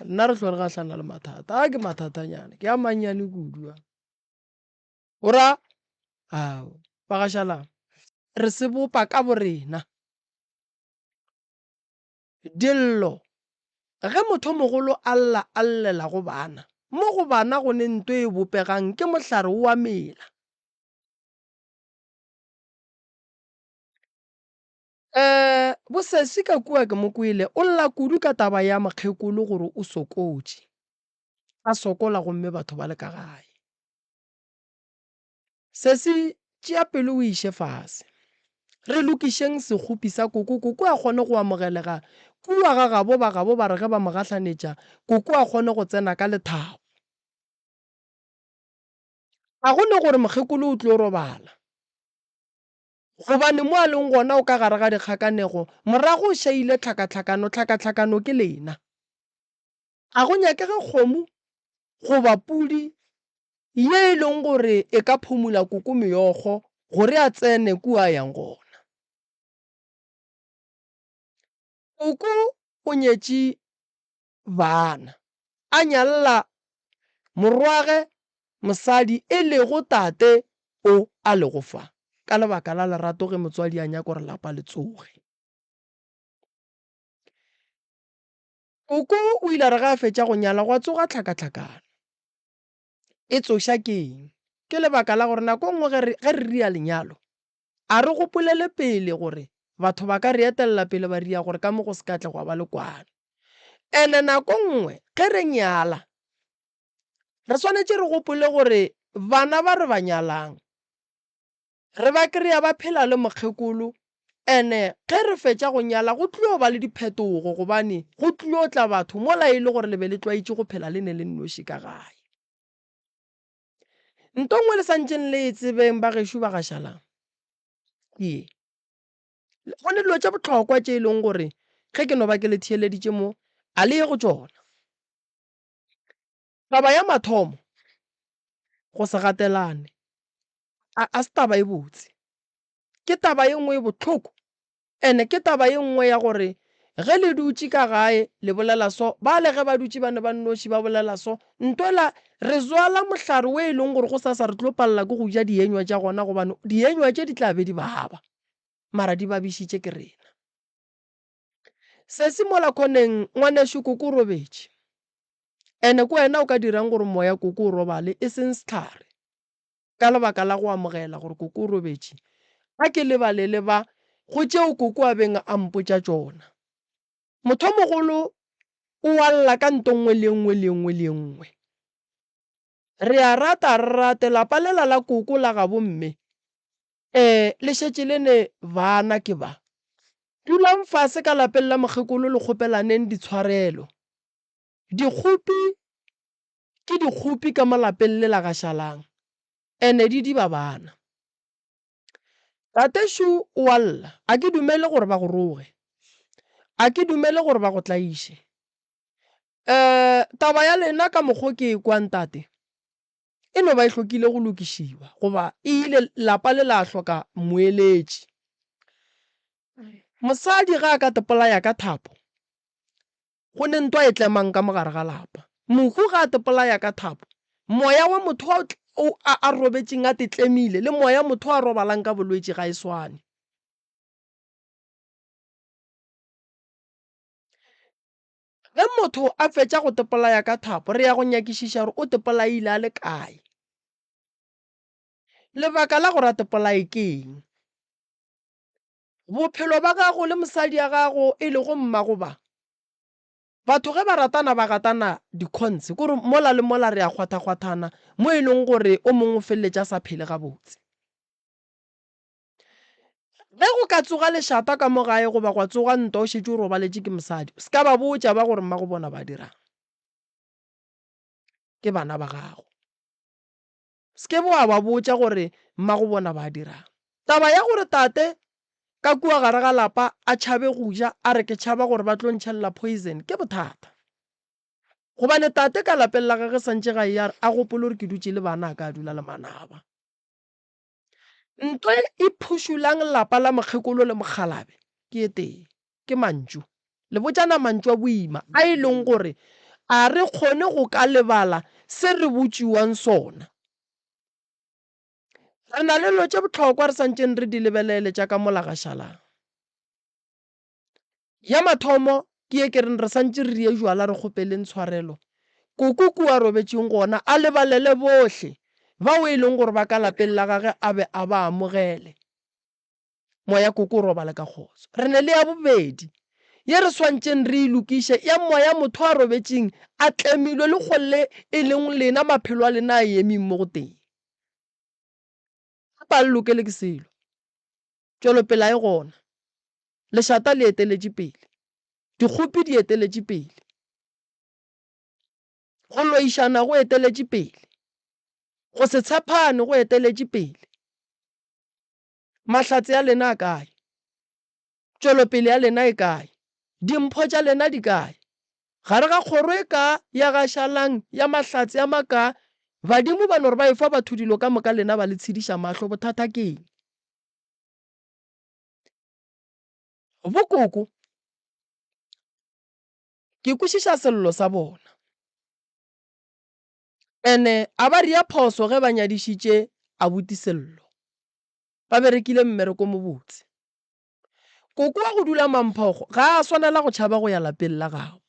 nna re tlhole ga tlhana le mathata a ke mathatanyana ke a mannyane kudu ora ba ga Šalang re se bopa ka borena. Dillo ge motho mogolo a lla a llela go bana, mo go bana go ne ntwe e bopegang ke mohlare wa mela. Bosesi ka kua ke mokwele o lla kudu ka taba ya mokgekolo gore o sokotše a sokola gomme batho ba le ka gae. Sesi tšea pelo o iše fase, re lokišeng sekgopi sa koko, koko a kgone go amogelega kua ga gabo ba re ge ba mogahlanetša koko a kgone go tsena ka lethabo. Ga gone gore mokgekolo o tlo robala gobane mo a leng gona o ka gare ga dikgakanego morago o šaile tlhakatlhakano ke lena. Ga go nyakege kgomo goba pudi ye e leng gore e ka phumula koko meokgo gore a tsene kua a yang gona. Koko o nyetše bana, a nyalla morwage mosadi e lego tate o a lego fa ka lebaka la lerato ge motswadi a nyaka gore lapa le tsoge. Koko o ile re ga a fetša go nyala gwa tsoga tlhakatlhakano. E tsoša keng? Ke lebaka la gore nako nngwe ge re ria lenyalo a re gopolele pele gore batho ba ka re etelela pele ba ria gore ka mo go se ka tle go ba le kwane. Ene nako nngwe ge re nyala re swanetše re gopole gore bana ba re ba nyalang re ba kry-a ba phela le mokgekolo, ene ge re fetša go nyala go tlilo ba le diphetogo gobane go tlilo tla batho mola e le gore le be le tlwaetše go phela le ne le nnoši ka gae. Nto ngwe le santšeng le e tsebeng ba gešo ba gašalang ye go ne dilo tša bohlokwa tše e leng gore ge ke no ba ke le theeleditše mo a le ye go tšona. Taba ya mathomo go se gatelane a se taba e botse, ke taba ye nngwe e bohloko, ene ke taba ye nngwe ya gore ge le dutše ka gae le bolela so ba le ge ba dutše ba ne ba nnoši ba bolela so ntwela re zwala mohlare we e leng gore go sa re tlo palela ke go ja dienywa tša gona gobane dienywa tše di tla be di baba mara di babišitše ke rena. Se se mola khoneng ngwanešo koko o robetše, ene ko wena o ka dirang gore moya koko o robale e seng sehlare ka lebaka la go amogela gore koko o robetše ga ke lebalele ba go tšeo koko a beng a mpotša tšona. Motho mogolo o walla ka nto nngwe le nngwe le nngwe le nngwe. Re a rata re rate lapa lela la koko la ga bomme le šetše le ne bana ke ba dulang fase ka lapeng la mokgekolo le kgopelaneng ditshwarelo. Dikgopi ke dikgopi ka mo lapeng le la gašalang ene di diba bana. Tatešo o walla a ke dumele gore ba go roge, a ke dumele gore ba go tlaiše. Taba ya lena ka mokgwa ke kwang tate e no ba e hlokile go lokišiwa goba e ile lapa le la hloka moeletši. Mosadi ga a ka tepolaya ka thapo go ne ntwa e tlemang ka mogare ga lapa. Mohu ga a tepolaya ka thapo moya wa motho a robetšeng a tetlemile le moya motho a robalang ka bolwetši ga e swane. Ge motho a fetša go tepolaya ka thapo re ya go nyakišiša gore o tepolaile a le kae, lebaka la gore a tepolae ke eng. Bophelo ba gago le mosadi ya gago e le go mmagoba batho ge ba ratana dikgontse kore mola le mola re a kgwathakgwathana mo e leng gore o mongwe feleletša sa phele gabotse. Ge go ka tsoga lešata ka mo gae goba gwa tsoga nto o šetše o robaletše ke mosadi se ka ba botša ba gore mma go bona ba dirang ke bana ba gago, se ke boa ba botša gore mma go bona ba dirang. Taba ya gore tate ka kua gare ga lapa a tšhabe go ja a re ke tšhaba gore ba tlo ntšhelela poison ke bothata gobane tate ka lapeng la gage santše ga e a gopole gore ke dutše le bana a ka dula le manaba. Ntwe e phušulang lapa la mokgekolo le mokgalabe ke e teng ke mantšu le botšana mantšu a boima a e leng gore a re kgone go ka lebala se re botšiwang sona. re na le lo tse botlhokwa re santseng re di lebelele jaaka molagašalang. Ya mathomo ke ye ke reng re santse re rie jwala re kgopeleng tshwarelo koko kua robetseng gona a lebalele bohle bao e leng gore ba ka lapeng la gage a be a ba amogele. Moya koko o robale ka kgotso. Re ne le ya bobedi ye re swantšeng re ilokiše ya moya motho a robetseng a tlemilwe le kgolle e leng lena maphelo a lena a emeng mo go teng. Pa le lokele ke selo tšwelopele e gona, lešata le eteletše pele, dikgopi di eteletše pele, go loišana go eteletše pele, go se tshepane go eteletše pele. Mahlatse ya lena a kae? Tšwelopele ya lena e kae? Dimpho tša lena di kae? Gare ga kgoro e ka ya gašalang ya mahlatse ya maka badimo ba no re ba efa batho dilo ka moka lena ba le tshediša mahlo bothata keng? Bokoko ke kwešiša sello sa bona ene a ba ria phoso ge ba nyadišitše abuti Sello ba berekile mmereko mo botse. Koko wa go dula Mamphogo ga a swanela go tšhaba go ya lapeng la gago,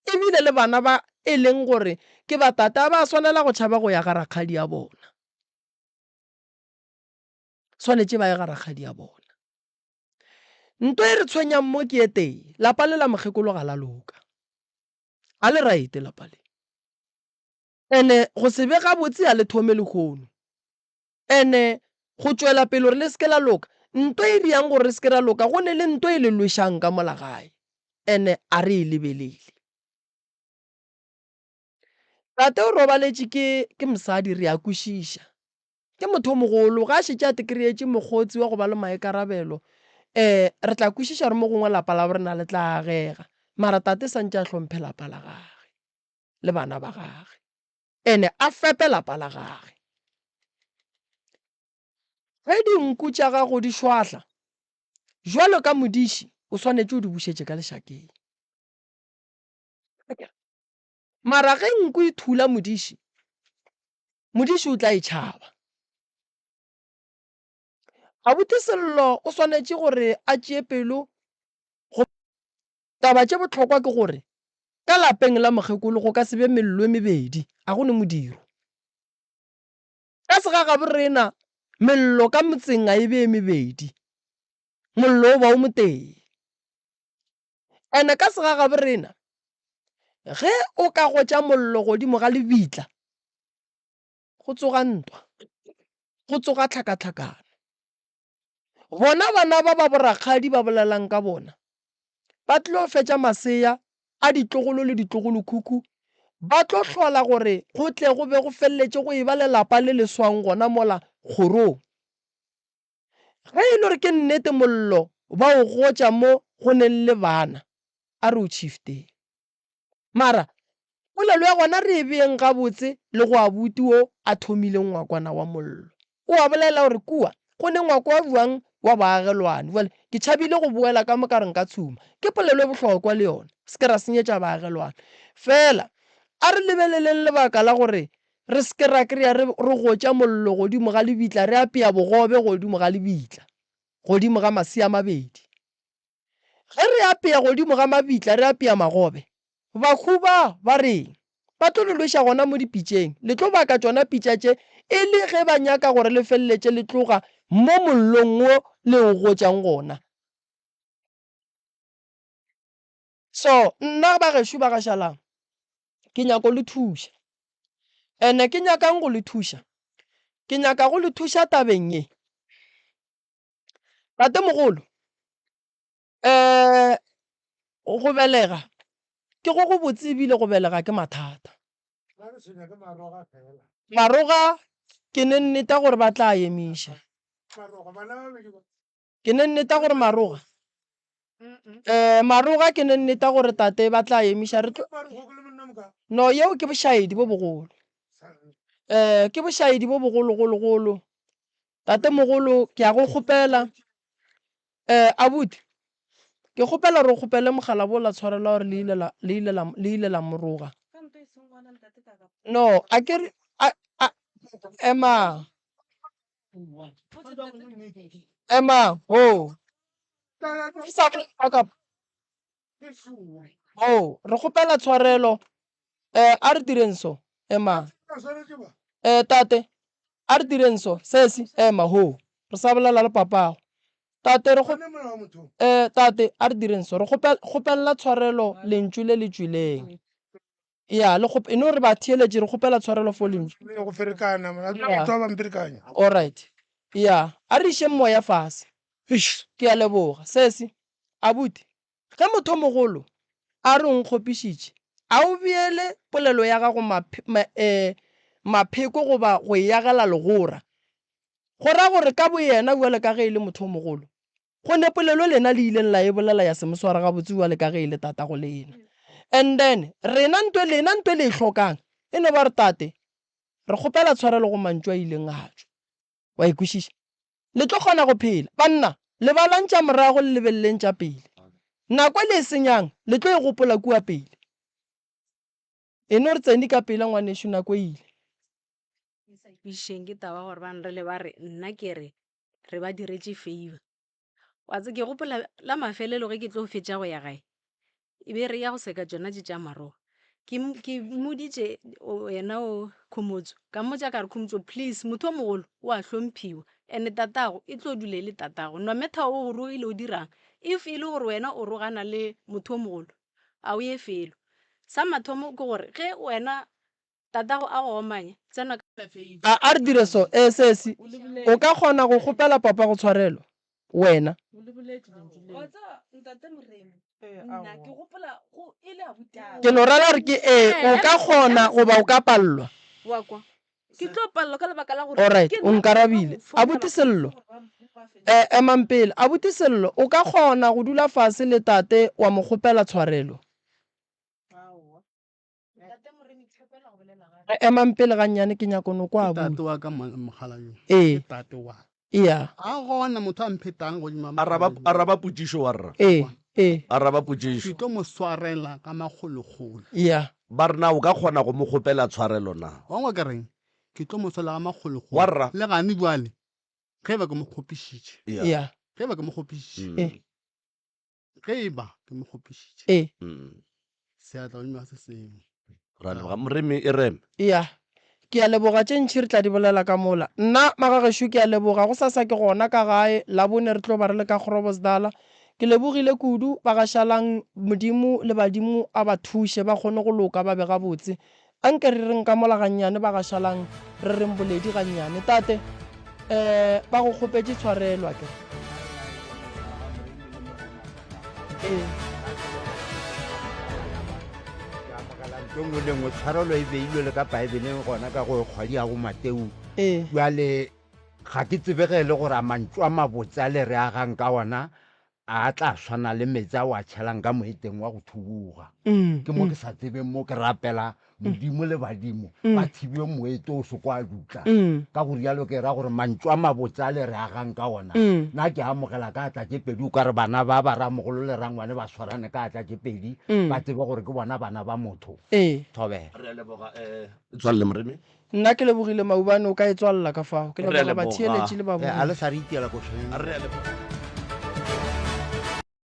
ebile le bana ba e leng gore ke batata ba swanela go tšhaba go ya ga rakgadi ya bona, swanetše ba ye ga rakgadi ya bona. Nto e re tshwenyang mo ke e tee, lapa le la mokgekolo ga la loka, a le raete lapa le, ene go se be gabotse a le thome lekgono, ene go tšwela pele gore le seke la loka. Nto e riang gore re seke ra loka go ne le nto e le lwešang ka molagae, ene a re e lebelele. Tate o robaletše ke mosadi re a kwešiša, ke motho mogolo ga a šetše a tekreetše mokgotsi wa go ba le maikarabelo. Re tla kwešiša re mo gongwe lapa la borena le tla agega, mara tate santše a hlomphe lapa la gage le bana ba gage, ene a fepe lapa la gage. Ge dinku tša gago di šwahla jwalo ka modiši o swanetše o di bušetše ka lešakeng, mara ge nku e thula modiši o tla e tšhaba. Abuti Sello o swanetše gore a tšee pelo taba tše bohlokwa ke gore ka lapeng la mokgekolo go ka se be mello e mebedi, a go ne modiro. Ka sega ga borena mello ka motseng a e be e mebedi, mollo o ba o moteng. Ene ka sega ga borena ge o ka gotša mollo godimo ga lebitla go tsoga ntwa, go tsoga tlhakatlhakano. Bona bana ba ba borakgadi ba bolelang ka bona ba tlo fetša masea a ditlogolo le ditlogolokhukhu, ba tlo hlola gore go tle go be go felletše go e ba lelapa le leswang gona mola kgorong. Ge e le gore ke nnete mollo ba o gotša mo go neng le bana a re o chiefte, mara polelo ya gona re e beeng gabotse le go abuti o a thomileng ngwakwana wa mollo. O a bolela gore kua go ne ngwako wa buang wa baagelwane, jale ke tšhabile go boela ka moka re nka tshuma, ke polelo e bohlokwa le yona, seke ra senyetša baagelwane. Fela a re lebeleleng lebaka la gore re seke ra kry-a re gotša mollo godimo ga lebitla, re apea bogobe godimo ga lebitla, godimo ga masea a mabedi. Ge re apea godimo ga mabitla re apea magobe, bakhuba ba reng ba tlo le lweša gona mo dipitšeng, le tlo baka tšona pitša tše e le ge ba nyaka gore le felletše le tloga mo mollong wo le o gotšang gona. So nna bagešo ba gašalang ke nyako le thuša, ene ke nyakang go le thuša, ke nyaka go le thuša tabeng ye. Tate mogolo go belega ke go botse ebile go belega ke mathata. Maroga ke ne nneta gore ba tla emiša, ke ne nneta gore maroga ke ne nneta gore tate ba tla emiša. No yeo ke bošaedi bo bogolo, ke bošaedi bo bogologologolo. Tate mogolo ke a go kgopela abuti, ke kgopela re kgopele mogala bo la tshwarela gore le ile la moroga. No a ke re ema ema ho re gopela tshwarelo a re direng so ema tate a re direng so sesi ema ho re sa bolela le papago tate tate a re direng so re gopela tshwarelo lentšu le le tswileng ya le eno re ba theeletše re gopela tshwarelo fo lentšu go ferekana motho ba mperekanya alright ya a re išeng moya fase ke a leboga sesi abuti ge motho mogolo a re nkgopišitše a o beele polelo ya gago mapheko goba go yagela legora go ra gore ka bo yena bjale ka ge e le motho mogolo go ne polelo lena le ileng la e bolela ya semoswara gabotse bjale ka ge e le tata go lena and then lena ntwe le e hlokang e ne ba re tate re kgopela tshwarelo go mantšu a ileng a tšwa wa ikwešiša le tlo kgona go phela banna le balantša morago le lebeleleng tša pele nako le e senyang le tlo e gopola kua pele eno re tsene ka pela ngwanešo nako e ile išeng ke taba gore bane re le ba re nna ke re ba diretše favor wa tse ke gopola la mafelelo ge ke tlo fetša go ya gae e be re ya go seka tsona tše tša maroga ke moditše wena o khomotso ka mmotša ka re khomotso please motho o mogolo o a hlomphiwa and tatago e tlo dule le tatago no matter o gore o ile o dirang if e le gore wena o rogana le motho o mogolo a o ye felo sa mathomo ke gore ge wena tatago a go omanya tsena a re dire so sesi o ka kgona go kgopela papa go tshwarelwa wena ke no rala re ke o ka kgona goba o ka pallwa ke tlo palelwa ka lebaka la gore alright o nkarabile abuti sello emampele abuti sello o ka kgona go dula fase le tate wa mo kgopela tshwarelo emampele ga nnyane ke nyakono kwa tate wa ka mogala yo tate wa iya a gona motho a mphetang godimo araba potšišo wa rra araba potšišo ke tlo mo swarela ka magologolo iya ba rena o ka kgona go mo kgopela tshwarelo na wangwe ke reng ke tlo mo swela ka magologolo warra le gane bjale ge ba ke mo kgopišitše iya ge ba ke mo kgopišitše ge e ba ke mo kgopišitše seatla godimo se sengwe ra leboga moremi e reme iya ke a leboga tše ntšhi re tla di bolela ka mola nna magagešo ke a leboga go sasa ke gona ka gae la bone re tlo ba re le ka Groblersdal ke lebogile kudu ba gašalang modimo le badimo a ba thuše ba kgone go loka ba be gabotse anke re reng ka mola gannyane ba gašalang re reng boledi gannyane tate ba go kgopetše tshwarelwa ke nngwe le nngwe tshwarelo e beilwe le ka baebeleng gona ka go kgwadi ya go mateu jale ga ke tsebegele gore a mantšu a mabotse a le re agang ka ona a tla swana le metsi a wa tšhelang ka moeteng wa go thuboga ke mo ke sa tsebeng mo ke rapela modimo le badimo ba thibile moeto o se kwa dutla ka go rialo ke ra gore mantšu a mabotse a le re agang ka ona nna ke amogela ka atla ke pedi o ka re bana ba ba ramogolo le rangwane ba swarane ka atla ke pedi ba tsebe gore ke bona bana ba motho thobela tswalle moremi nna ke lebogile maubane o ka e tswalela ka fao ke leboga ba theeletše le ba a le sa re itiela ko a re leboga